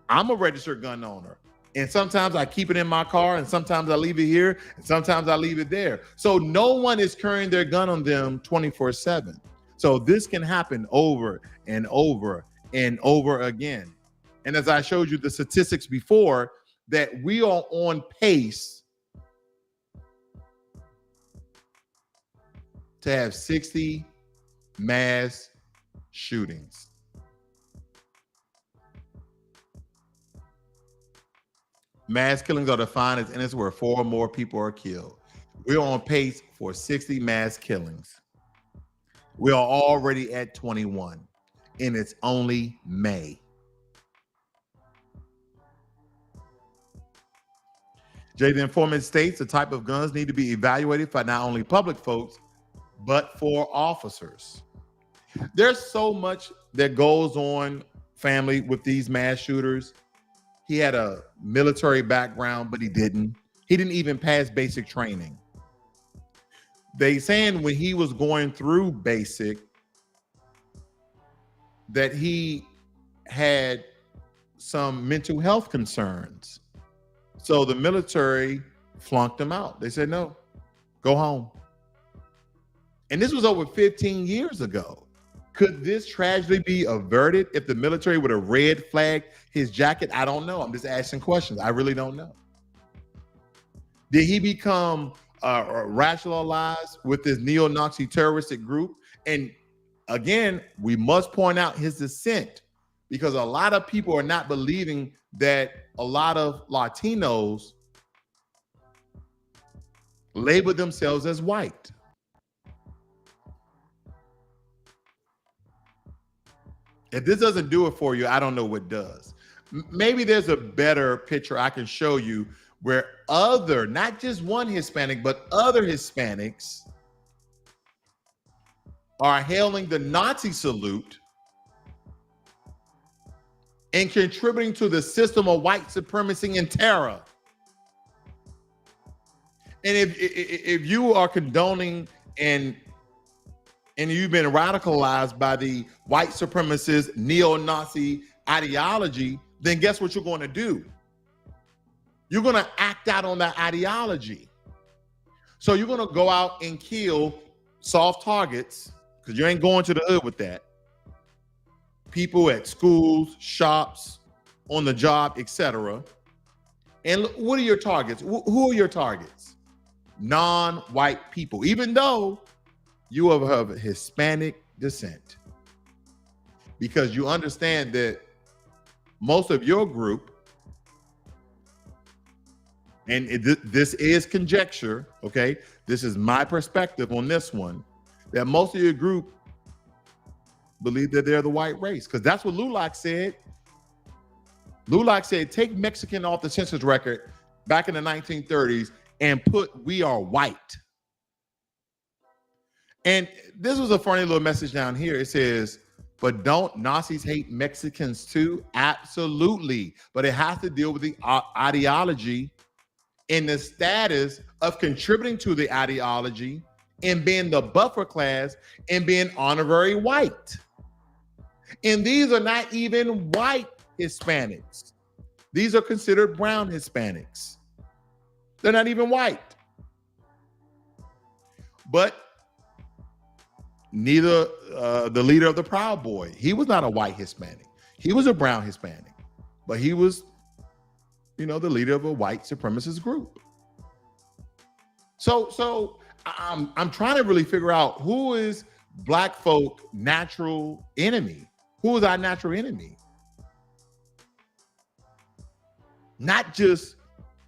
I'm a registered gun owner, and sometimes I keep it in my car, and sometimes I leave it here, and sometimes I leave it there. So no one is carrying their gun on them 24/7. So this can happen over and over and over again. And as I showed you the statistics before, that we are on pace to have 60 mass shootings. Mass killings are defined as incidents where 4 or more people are killed. We're on pace for 60 mass killings. We are already at 21, and it's only May. Jay the Informant states the type of guns need to be evaluated for not only public folks, but for officers. There's so much that goes on, family, with these mass shooters. he had a military background, but he didn't. He didn't even pass basic training. They saying when he was going through basic that he had some mental health concerns. So the military flunked him out. They said, no, go home. And this was over 15 years ago. Could this tragedy be averted if the military would have red flagged his jacket? I don't know. I'm just asking questions. I really don't know. Did he become rationalized with this neo-Nazi terroristic group? And again, we must point out his descent, because a lot of people are not believing that a lot of Latinos label themselves as white. If this doesn't do it for you, I don't know what does. Maybe there's a better picture I can show you where other, not just one Hispanic, but other Hispanics are hailing the Nazi salute and contributing to the system of white supremacy and terror. And if you are condoning and you've been radicalized by the white supremacist neo-Nazi ideology, then guess what you're going to do? You're going to act out on that ideology. So you're going to go out and kill soft targets, because you ain't going to the hood with that. People at schools, shops, on the job, etc. And what are your targets? Who are your targets? Non-white people, even though you are of Hispanic descent, because you understand that most of your group, and this is conjecture, okay? This is my perspective on this one, that most of your group believe that they're the white race, because that's what LULAC said. LULAC said, take Mexican off the census record back in the 1930s and put "we are white." And this was a funny little message down here. It says, but don't Nazis hate Mexicans too? Absolutely. But it has to deal with the ideology and the status of contributing to the ideology and being the buffer class and being honorary white. And these are not even white Hispanics. These are considered brown Hispanics. They're not even white. But neither the leader of the Proud Boy, he was not a white Hispanic. He was a brown Hispanic, but he was, the leader of a white supremacist group. So I'm trying to really figure out who is Black folk natural enemy. Who is our natural enemy? Not just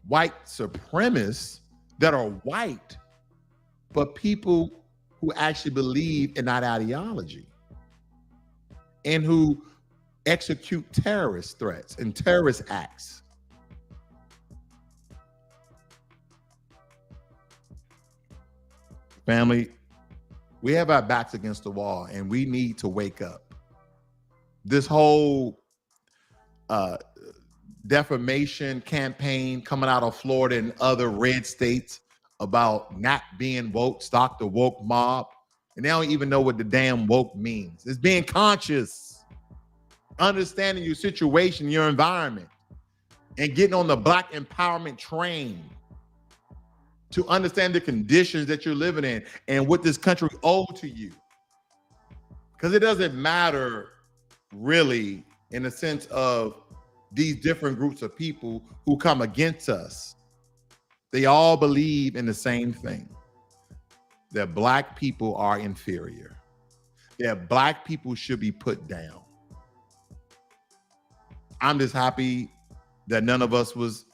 white supremacists that are white, but people who actually believe in that ideology and who execute terrorist threats and terrorist acts. Family, we have our backs against the wall and we need to wake up. This whole defamation campaign coming out of Florida and other red states about not being woke, stop the woke mob. And they don't even know what the damn woke means. It's being conscious, understanding your situation, your environment, and getting on the Black empowerment train to understand the conditions that you're living in and what this country owes to you. Because it doesn't matter really in the sense of these different groups of people who come against us. They all believe in the same thing, that Black people are inferior, that Black people should be put down. I'm just happy that none of us was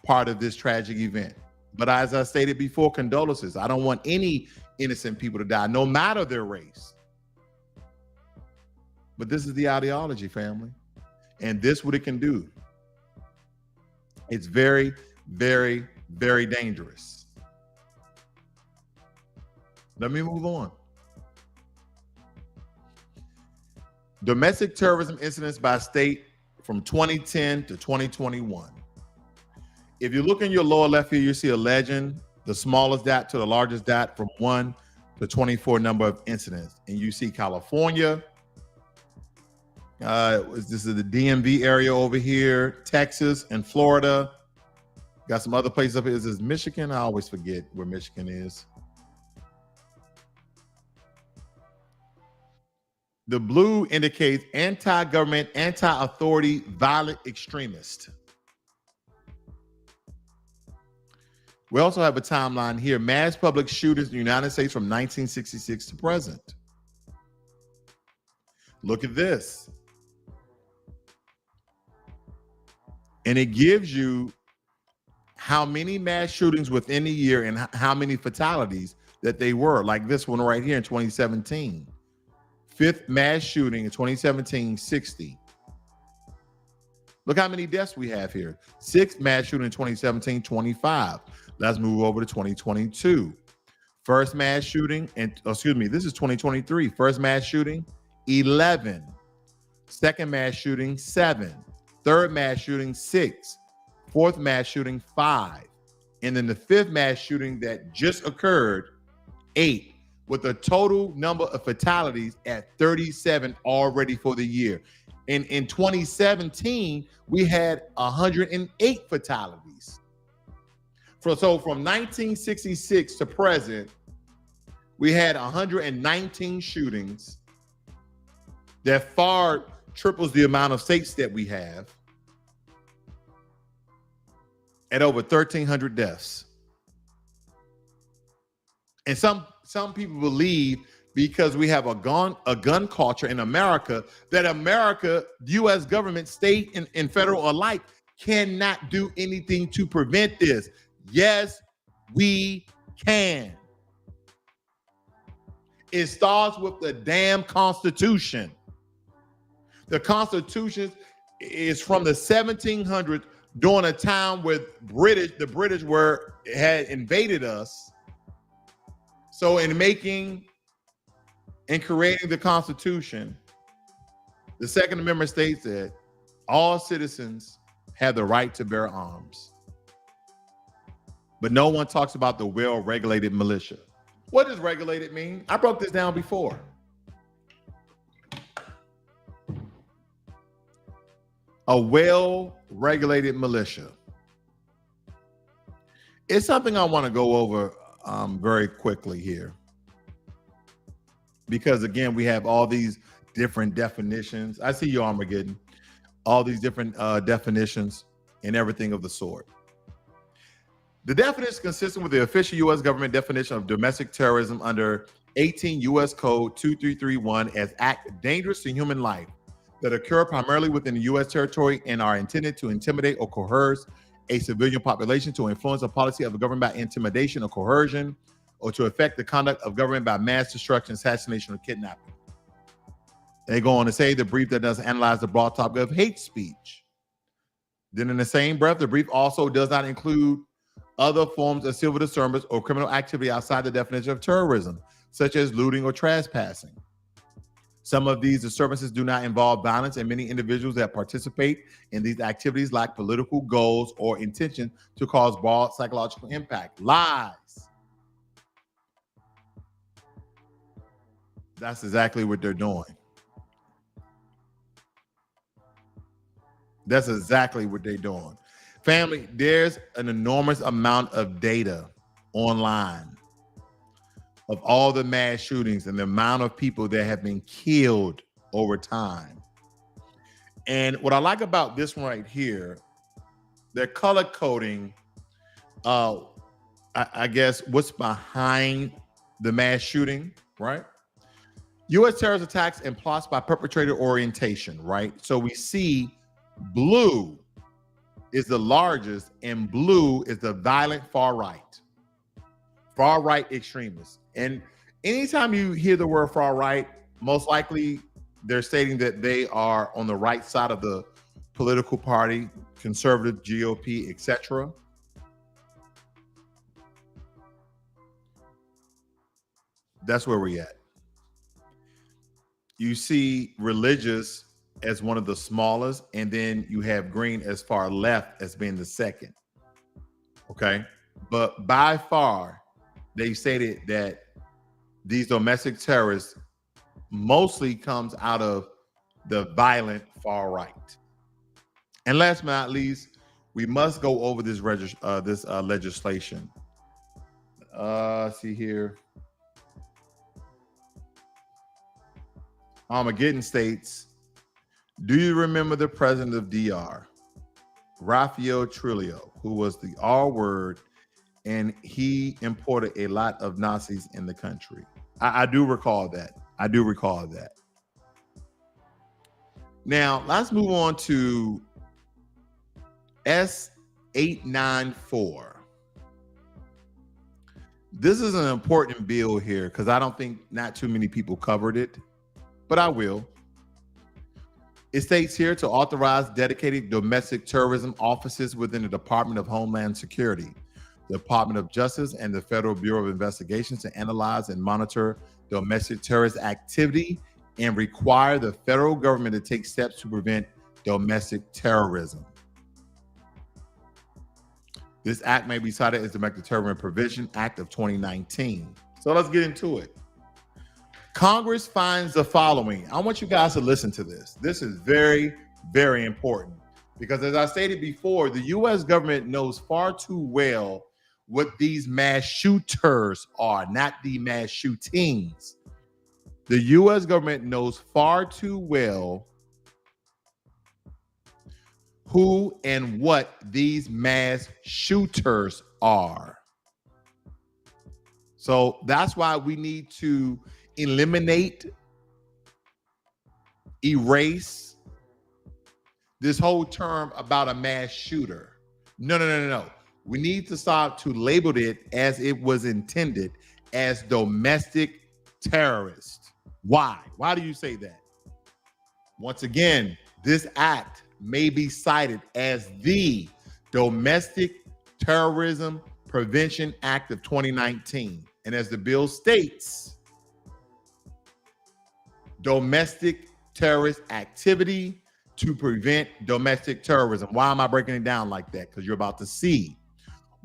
part of this tragic event. But as I stated before, condolences. I don't want any innocent people to die, no matter their race. But this is the ideology, family. And this is what it can do. It's very, very, very dangerous. Let me move on. Domestic terrorism incidents by state from 2010 to 2021. If you look in your lower left here, you see a legend, the smallest dot to the largest dot from 1 to 24 number of incidents. And you see California, this is the DMV area over here, Texas and Florida. Got some other places up here. This is Michigan. I always forget where Michigan is. The blue indicates anti-government, anti-authority, violent extremist. We also have a timeline here. Mass public shootings in the United States from 1966 to present. Look at this. And it gives you how many mass shootings within a year and how many fatalities that they were. Like this one right here in 2017. Fifth mass shooting in 2017, 60. Look how many deaths we have here. Sixth mass shooting in 2017, 25. Let's move over to 2022. First mass shooting, and excuse me, this is 2023. First mass shooting, 11. Second mass shooting, 7. Third mass shooting, 6. Fourth mass shooting, 5. And then the fifth mass shooting that just occurred, 8. With a total number of fatalities at 37 already for the year. And in 2017, we had 108 fatalities. So from 1966 to present, we had 119 shootings that far triples the amount of states that we have, at over 1,300 deaths. And some people believe because we have a gun culture in America, that America, U.S. government, state and federal alike, cannot do anything to prevent this. Yes, we can. It starts with the damn Constitution. The Constitution is from the 1700s, during a time where the British had invaded us. So in making and creating the Constitution, the Second Amendment states that all citizens have the right to bear arms. But no one talks about the well-regulated militia. What does regulated mean? I broke this down before. A well-regulated militia. It's something I want to go over very quickly here. Because again, we have all these different definitions. I see you, Armageddon. All these different definitions and everything of the sort. The definition is consistent with the official U.S. government definition of domestic terrorism under 18 U.S. Code 2331 as act dangerous to human life that occur primarily within the U.S. territory and are intended to intimidate or coerce a civilian population, to influence a policy of the government by intimidation or coercion, or to affect the conduct of government by mass destruction, assassination, or kidnapping. They go on to say the brief that doesn't analyze the broad topic of hate speech. Then in the same breath, the brief also does not include other forms of civil disturbance or criminal activity outside the definition of terrorism, such as looting or trespassing. Some of these disturbances do not involve violence, and many individuals that participate in these activities lack political goals or intention to cause broad psychological impact. Lies. That's exactly what they're doing. That's exactly what they're doing. Family, there's an enormous amount of data online of all the mass shootings and the amount of people that have been killed over time. And what I like about this one right here, they're color coding, I guess, what's behind the mass shooting, right? U.S. terrorist attacks and plots by perpetrator orientation, right? So we see blue is the largest, and blue is the violent far right extremists. And anytime you hear the word far right, most likely they're stating that they are on the right side of the political party, conservative, GOP, etc. That's where we're at. You see religious as one of the smallest, and then you have green as far left as being the second. Okay. But by far, they stated that these domestic terrorists mostly comes out of the violent far right. And last but not least, we must go over this legislation. See here. Armageddon states, do you remember the president of DR, Rafael Trujillo, who was the R word, and he imported a lot of Nazis in the country? I do recall that. I do recall that. Now, let's move on to S894. This is an important bill here because I don't think not too many people covered it, but I will. It states here to authorize dedicated domestic terrorism offices within the Department of Homeland Security, the Department of Justice, and the Federal Bureau of Investigations to analyze and monitor domestic terrorist activity and require the federal government to take steps to prevent domestic terrorism. This act may be cited as the Domestic Terrorism Prevention Act of 2019. So let's get into it. Congress finds the following. I want you guys to listen to this. This is very, very important because, as I stated before, the U.S. government knows far too well what these mass shooters are, not the mass shootings. The U.S. government knows far too well who and what these mass shooters are. So that's why we need to eliminate, erase this whole term about a mass shooter. No. We need to start to label it as it was intended, as domestic terrorist. Why? Why do you say that? Once again, this act may be cited as the Domestic Terrorism Prevention Act of 2019. And as the bill states, domestic terrorist activity to prevent domestic terrorism. Why am I breaking it down like that? Because you're about to see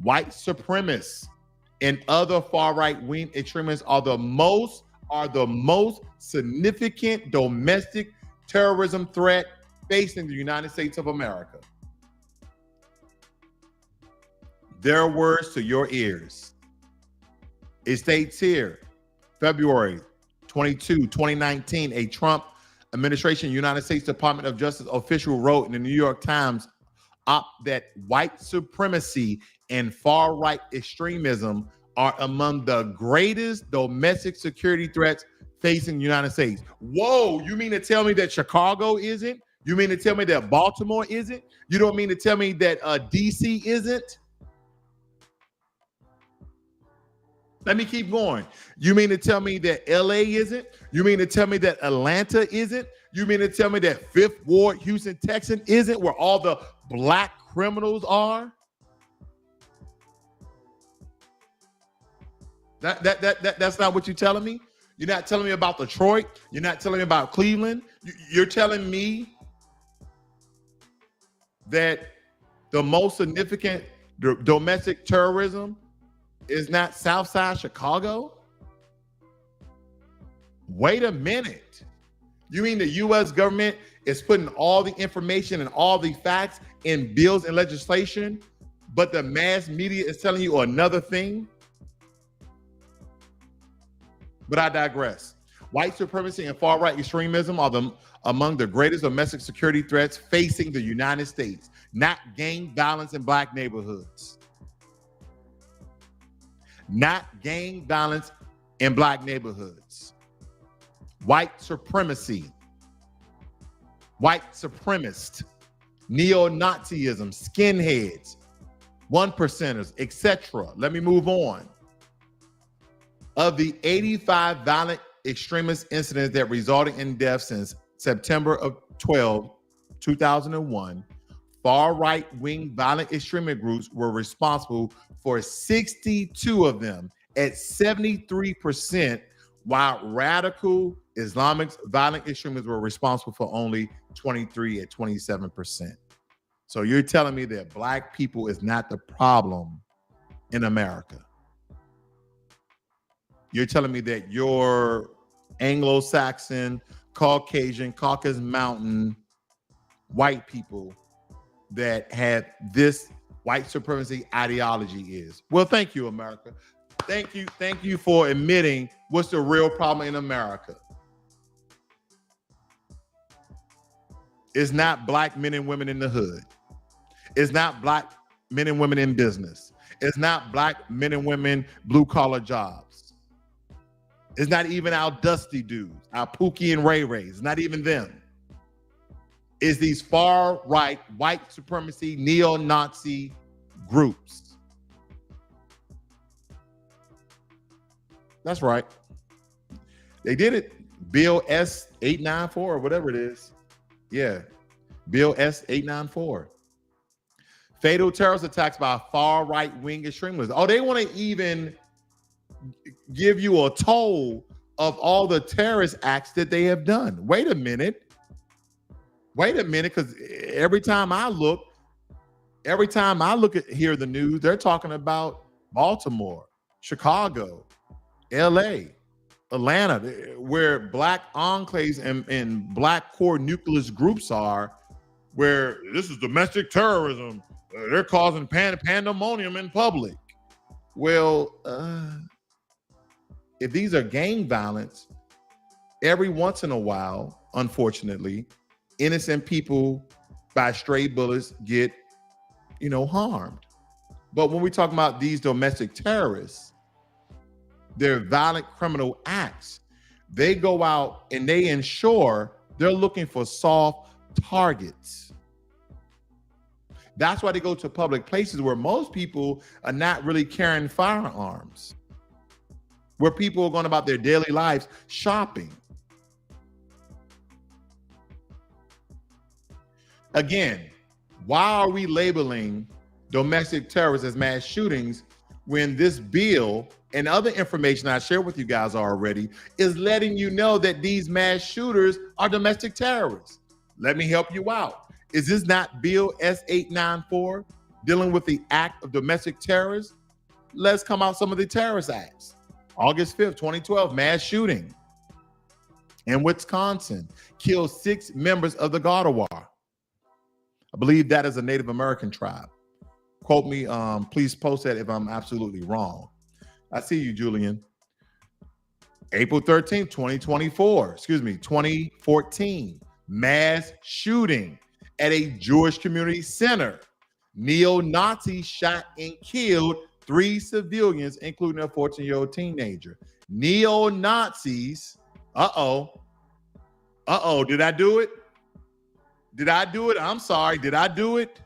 white supremacists and other far-right wing extremists are the most significant domestic terrorism threat facing the United States of America. Their words to your ears. It states here, February 22, 2019, a Trump administration United States Department of Justice official wrote in the New York Times that white supremacy and far-right extremism are among the greatest domestic security threats facing the United States. Whoa, you mean to tell me that Chicago isn't? You mean to tell me that Baltimore isn't? You don't mean to tell me that DC isn't? Let me keep going. You mean to tell me that LA isn't? You mean to tell me that Atlanta isn't? You mean to tell me that Fifth Ward, Houston, Texas isn't, where all the black criminals are? That's not what you're telling me? You're not telling me about Detroit. You're not telling me about Cleveland. You're telling me that the most significant domestic terrorism is not Southside Chicago? Wait a minute. You mean the U.S. government is putting all the information and all the facts in bills and legislation, but the mass media is telling you another thing? But I digress. White supremacy and far-right extremism are among the greatest domestic security threats facing the United States, not gang violence in black neighborhoods. Not gang violence in black neighborhoods. White supremacy, white supremacist, neo-Nazism, skinheads, one percenters, etc. Let me move on. Of the 85 violent extremist incidents that resulted in death since September of 2001, far-right wing violent extremist groups were responsible for 62 of them at 73%, while radical Islamic violent extremists were responsible for only 23 at 27%. So you're telling me that black people is not the problem in America? You're telling me that your Anglo-Saxon, Caucasian, Caucasus Mountain white people that have this white supremacy ideology is? Well, thank you, America. Thank you for admitting what's the real problem in America. It's not black men and women in the hood. It's not black men and women in business. It's not black men and women blue-collar jobs. It's not even our dusty dudes, our Pookie and Ray Rays. It's not even them. It's these far-right white supremacy neo-Nazi groups. That's right. They did it. Bill S-894 or whatever it is. Yeah. Bill S-894. Fatal terrorist attacks by far-right wing extremists. Oh, they want to even give you a toll of all the terrorist acts that they have done. Wait a minute, because every time I look at hear the news, they're talking about Baltimore, Chicago, LA, Atlanta, where black enclaves and black core nucleus groups are, where this is domestic terrorism. They're causing pandemonium in public. Well, if these are gang violence, every once in a while, unfortunately, innocent people by stray bullets get, harmed. But when we talk about these domestic terrorists, their violent criminal acts, they go out and they ensure they're looking for soft targets. That's why they go to public places where most people are not really carrying firearms, where people are going about their daily lives shopping. Again, why are we labeling domestic terrorists as mass shootings when this bill and other information I shared with you guys already is letting you know that these mass shooters are domestic terrorists? Let me help you out. Is this not Bill S-894 dealing with the act of domestic terrorists? Let's come out some of the terrorist acts. August 5th, 2012, mass shooting in Wisconsin, killed 6 members of the Gadawa. I believe that is a Native American tribe. Quote me, please post that if I'm absolutely wrong. I see you, Julian. April 13th, 2014, mass shooting at a Jewish community center. Neo-Nazis shot and killed 3 civilians, including a 14-year-old teenager. Neo-Nazis, did I do it? I'm sorry, did I do it?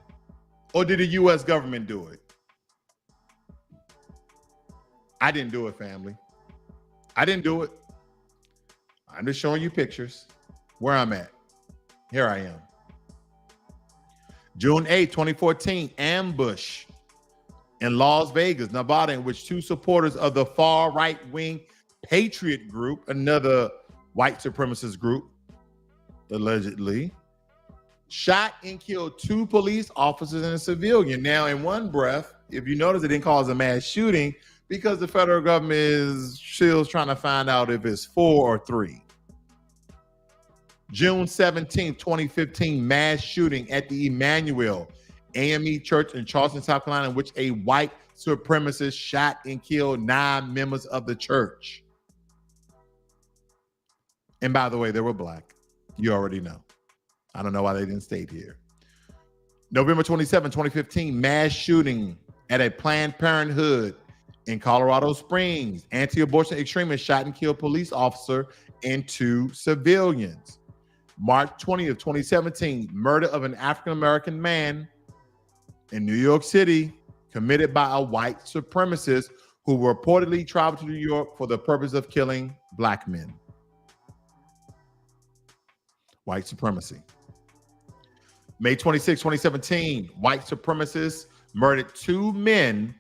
Or did the U.S. government do it? I didn't do it, family. I didn't do it. I'm just showing you pictures where I'm at. Here I am. June 8, 2014, ambush in Las Vegas, Nevada, in which 2 supporters of the far right-wing Patriot Group, another white supremacist group, allegedly, shot and killed 2 police officers and a civilian. Now, in one breath, if you notice, it didn't cause a mass shooting because the federal government is still trying to find out if it's 4 or 3. June 17, 2015, mass shooting at the Emmanuel AME Church in Charleston, South Carolina, in which a white supremacist shot and killed 9 members of the church. And by the way, they were black. You already know. I don't know why they didn't state here. November 27, 2015, mass shooting at a Planned Parenthood in Colorado Springs. Anti-abortion extremists shot and killed police officer and 2 civilians. March 20th, 2017, murder of an African-American man in New York City committed by a white supremacist who reportedly traveled to New York for the purpose of killing black men. White supremacy. May 26, 2017, white supremacists murdered 2 men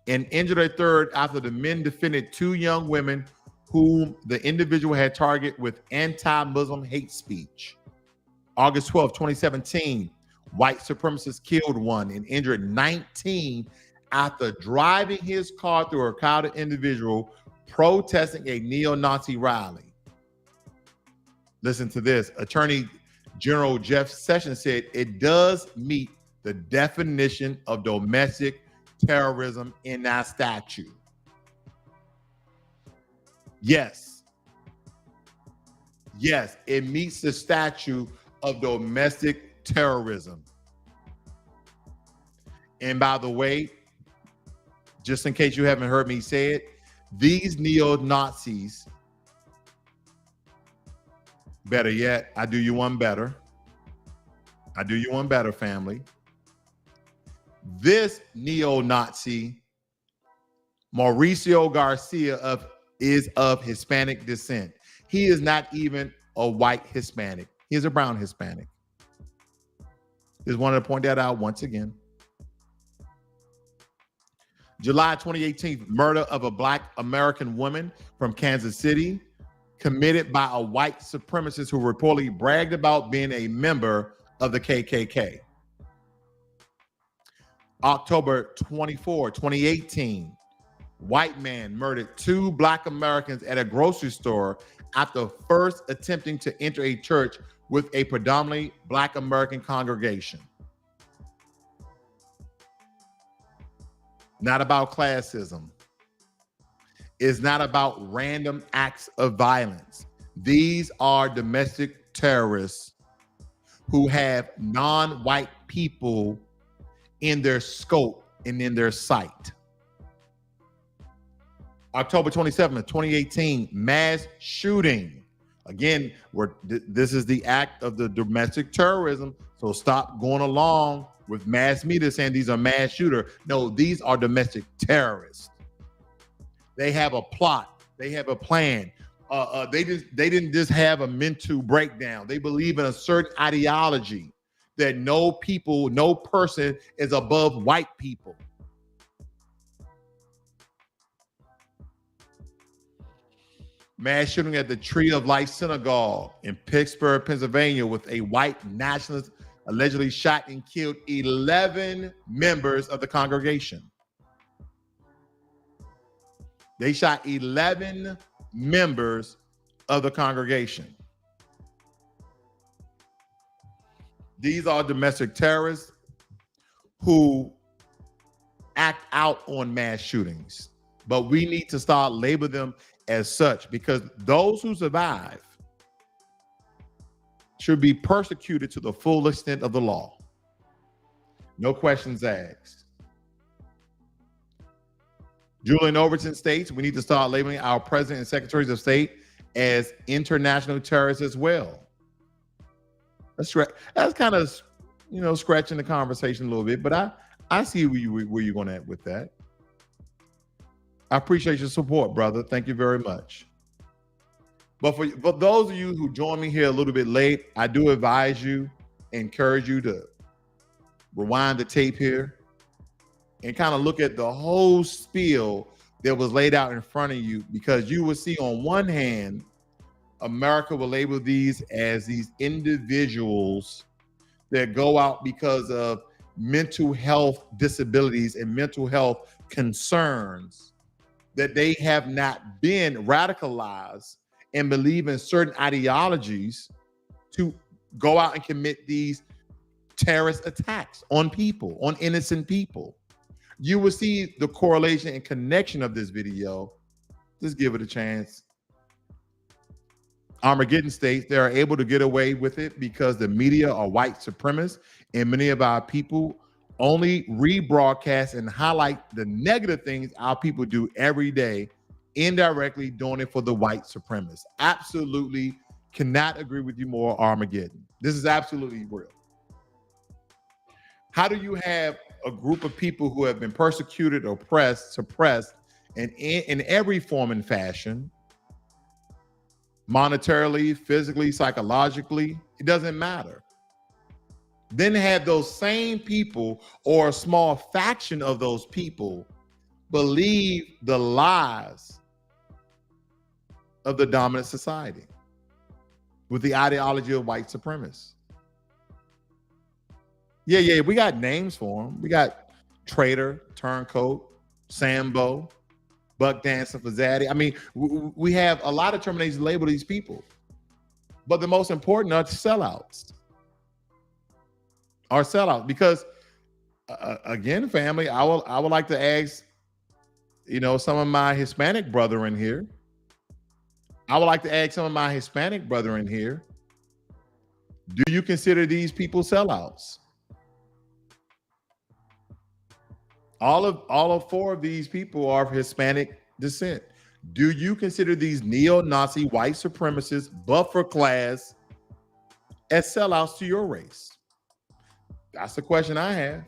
and injured a third after the men defended 2 young women whom the individual had targeted with anti-Muslim hate speech. August 12, 2017, white supremacists killed one and injured 19 after driving his car through a crowded individual protesting a neo-Nazi rally. Listen to this. Attorney General Jeff Sessions said it does meet the definition of domestic terrorism in that statute. Yes. Yes, it meets the statute of domestic terrorism. And by the way, just in case you haven't heard me say it, these neo-Nazis, better yet, I do you one better. I do you one better, family. This neo-Nazi, Mauricio Garcia, is of Hispanic descent. He is not even a white Hispanic. He is a brown Hispanic. Just wanted to point that out once again. July 2018, murder of a Black American woman from Kansas City, committed by a white supremacist who reportedly bragged about being a member of the KKK. October 24, 2018, white man murdered 2 Black Americans at a grocery store after first attempting to enter a church with a predominantly Black American congregation. Not about classism. It's not about random acts of violence. These are domestic terrorists who have non-white people in their scope and in their sight. October 27th, 2018, mass shooting. Again, this is the act of the domestic terrorism. So stop going along with mass media saying these are mass shooter. No, these are domestic terrorists. They have a plot. They have a plan. They didn't just have a mental breakdown. They believe in a certain ideology that no person is above white people. Mass shooting at the Tree of Life Synagogue in Pittsburgh, Pennsylvania, with a white nationalist allegedly shot and killed 11 members of the congregation. They shot 11 members of the congregation. These are domestic terrorists who act out on mass shootings, but we need to start labeling them as such, because those who survive should be persecuted to the full extent of the law. No questions asked. Julian Overton states we need to start labeling our president and secretaries of state as international terrorists as well. That's kind of, scratching the conversation a little bit, but I see where you're going at with that. I appreciate your support, brother. Thank you very much. But for those of you who join me here a little bit late, I do encourage you to rewind the tape here and kind of look at the whole spiel that was laid out in front of you, because you will see on one hand, America will label these as these individuals that go out because of mental health disabilities and mental health concerns, that they have not been radicalized and believe in certain ideologies to go out and commit these terrorist attacks on people, on innocent people. You will see the correlation and connection of this video. Just give it a chance. Armageddon states they are able to get away with it because the media are white supremacists, and many of our people only rebroadcast and highlight the negative things our people do every day, indirectly doing it for the white supremacists. Absolutely cannot agree with you more, Armageddon. This is absolutely real. How do you have a group of people who have been persecuted, oppressed, suppressed, and in every form and fashion, monetarily, physically, psychologically, it doesn't matter, then have those same people or a small faction of those people believe the lies of the dominant society with the ideology of white supremacists. Yeah, we got names for them. We got Traitor, Turncoat, Sambo, Buck Dancing for Zaddy. I mean, we have a lot of terminations to label these people. But the most important are sellouts. Are sellouts. Because, again, family, I would like to ask, some of my Hispanic brethren here. I would like to ask some of my Hispanic brethren here, do you consider these people sellouts? All of four of these people are of Hispanic descent. Do you consider these neo-Nazi white supremacists, buffer class, as sellouts to your race? That's the question I have.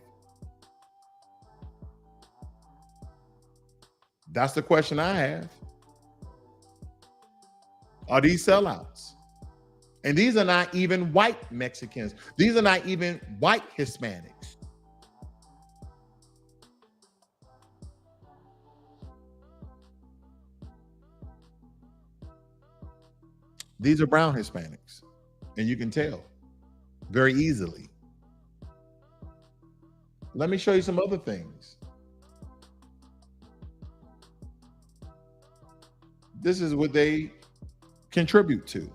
That's the question I have. Are these sellouts? And these are not even white Mexicans. These are not even white Hispanics. These are brown Hispanics. And you can tell very easily. Let me show you some other things. This is what they contribute to.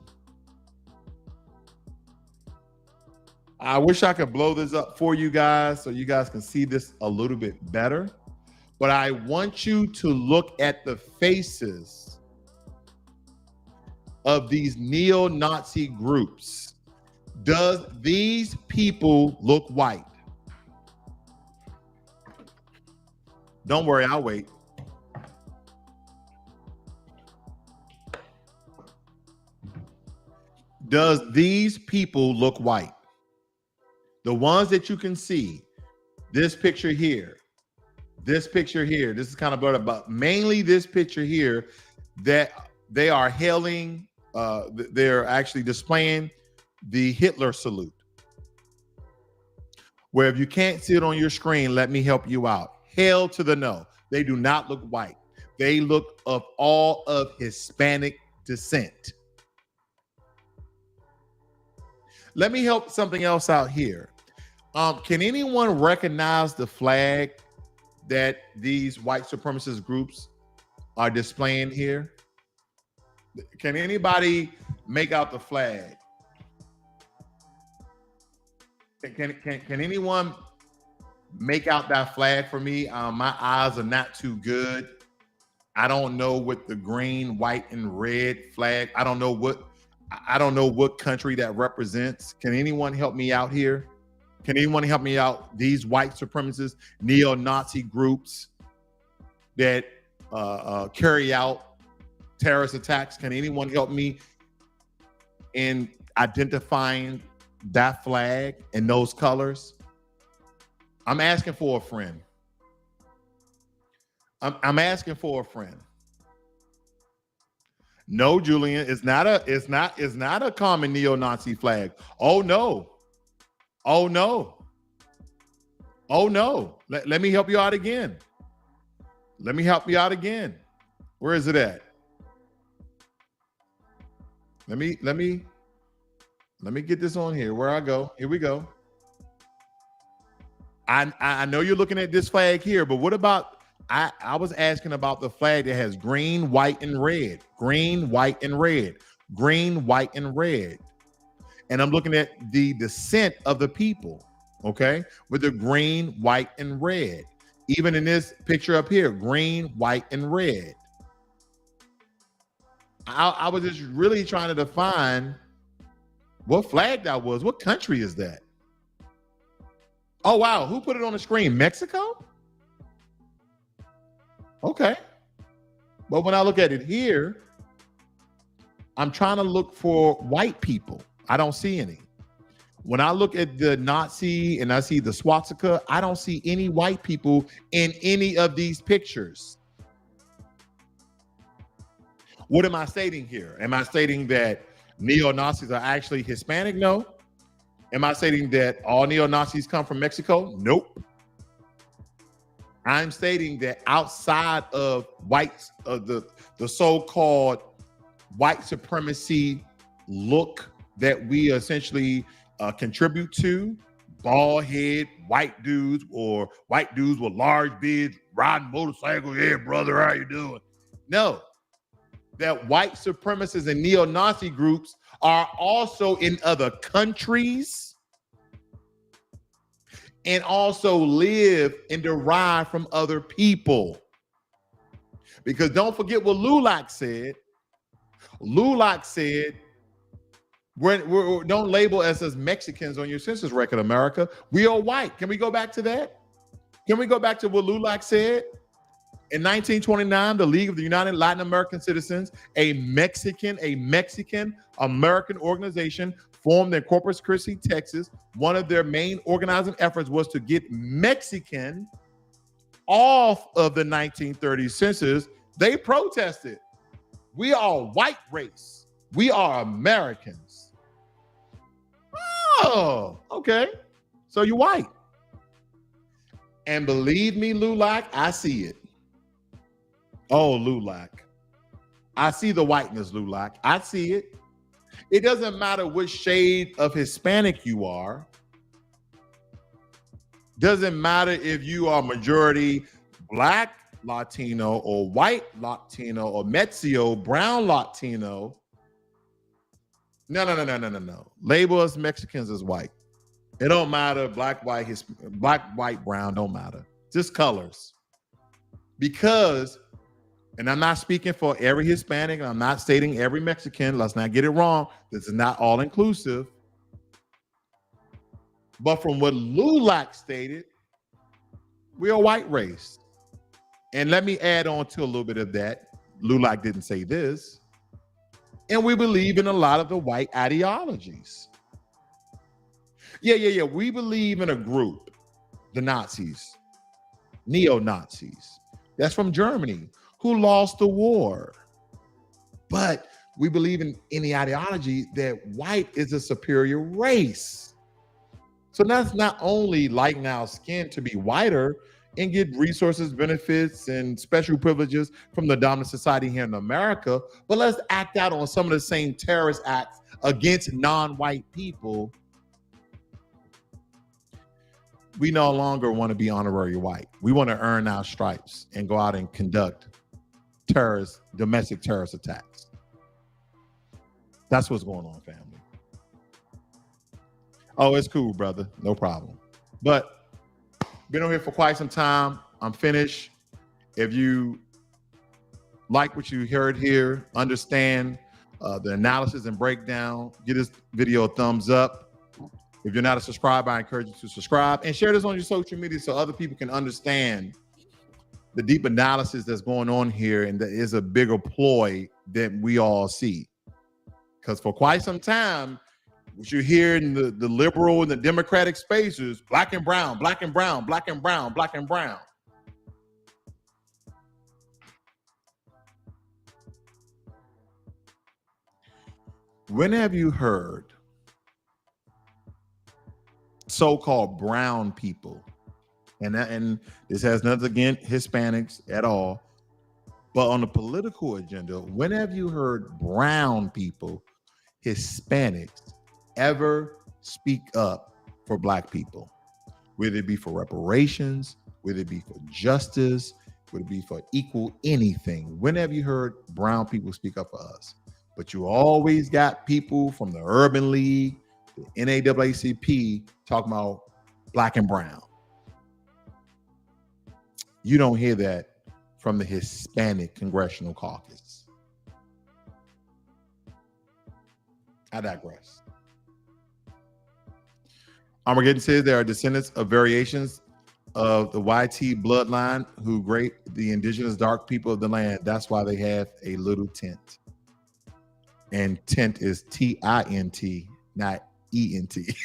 I wish I could blow this up for you guys so you guys can see this a little bit better. But I want you to look at the faces of these neo-Nazi groups. Does these people look white? Don't worry, I'll wait. Does these people look white? The ones that you can see, this picture here, this is kind of blurred up, but mainly this picture here, that they are hailing, they're actually displaying the Hitler salute. Where if you can't see it on your screen, let me help you out. Hail to the no. They do not look white. They look of all of Hispanic descent. Let me help something else out here. Can anyone recognize the flag that these white supremacist groups are displaying here? Can anybody make out the flag? Can anyone make out that flag for me? My eyes are not too good. I don't know what the green, white, and red flag. I don't know what country that represents. Can anyone help me out here? Can anyone help me out? These white supremacist neo-Nazi groups that carry out terrorist attacks. Can anyone help me in identifying that flag and those colors? I'm asking for a friend. I'm asking for a friend. No, Julian, it's not a common neo-Nazi flag. Oh no. Oh no. Oh no. Let me help you out again. Let me help you out again. Where is it at? Let me get this on here. Where I go? Here we go. I know you're looking at this flag here, but what about I was asking about the flag that has green, white, and red. Green, white, and red. Green, white, and red. And I'm looking at the descent of the people, okay? With the green, white, and red. Even in this picture up here, green, white, and red. I was just really trying to define what flag that was. What country is that? Oh, wow. Who put it on the screen? Mexico? Okay. But when I look at it here, I'm trying to look for white people. I don't see any. When I look at the Nazi and I see the swastika, I don't see any white people in any of these pictures. What am I stating here? Am I stating that neo-Nazis are actually Hispanic? No. Am I stating that all neo-Nazis come from Mexico? Nope. I'm stating that outside of whites, of the so-called white supremacy look that we essentially contribute to. Bald head, white dudes, or white dudes with large beards riding motorcycles. Yeah, brother, how you doing? No, that white supremacists and neo-Nazi groups are also in other countries and also live and derive from other people. Because don't forget what LULAC said. LULAC said, don't label us as Mexicans on your census record, America. We are white. Can we go back to that? Can we go back to what LULAC said? In 1929, the League of the United Latin American Citizens, a Mexican American organization formed in Corpus Christi, Texas. One of their main organizing efforts was to get Mexican off of the 1930 census. They protested. We are a white race. We are Americans. Oh, okay. So you're white. And believe me, LULAC, I see it. Oh, LULAC. I see the whiteness, LULAC. I see it. It doesn't matter which shade of Hispanic you are. Doesn't matter if you are majority Black Latino or white Latino or Mezzo, brown Latino. No. Label us Mexicans as white. It don't matter. Black, white, brown, don't matter. Just colors. Because, and I'm not speaking for every Hispanic, I'm not stating every Mexican. Let's not get it wrong. This is not all inclusive. But from what LULAC stated, we're a white race. And let me add on to a little bit of that. LULAC didn't say this. And we believe in a lot of the white ideologies. Yeah. We believe in a group, the Nazis, neo-Nazis. That's from Germany, who lost the war. But we believe in the ideology that white is a superior race. So that's not only lighten our skin to be whiter and get resources, benefits, and special privileges from the dominant society here in America, but let's act out on some of the same terrorist acts against non-white people. We no longer want to be honorary white. We want to earn our stripes and go out and conduct domestic terrorist attacks. That's what's going on, family. Oh, it's cool, brother. No problem. But been on here for quite some time. I'm finished. If you like what you heard here, understand the analysis and breakdown, give this video a thumbs up. If you're not a subscriber, I encourage you to subscribe and share this on your social media so other people can understand the deep analysis that's going on here, and that is a bigger ploy than we all see. Because for quite some time, what you hear in the liberal and the democratic spaces, black and brown, black and brown, black and brown, black and brown. When have you heard so-called brown people, and this has nothing against Hispanics at all, but on the political agenda, when have you heard brown people, Hispanics, ever speak up for black people? Whether it be for reparations, whether it be for justice, whether it be for equal anything. When have you heard brown people speak up for us? But you always got people from the Urban League, the NAACP, talking about black and brown. You don't hear that from the Hispanic Congressional Caucus. I digress. Armageddon says there are descendants of variations of the YT bloodline who great the indigenous dark people of the land. That's why they have a little tent. And tent is T-I-N-T, not E-N-T.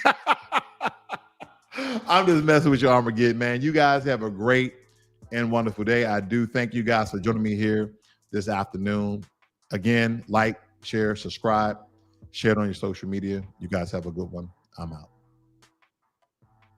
I'm just messing with you, Armageddon, man. You guys have a great and wonderful day. I do thank you guys for joining me here this afternoon. Again, like, share, subscribe, share it on your social media. You guys have a good one. I'm out.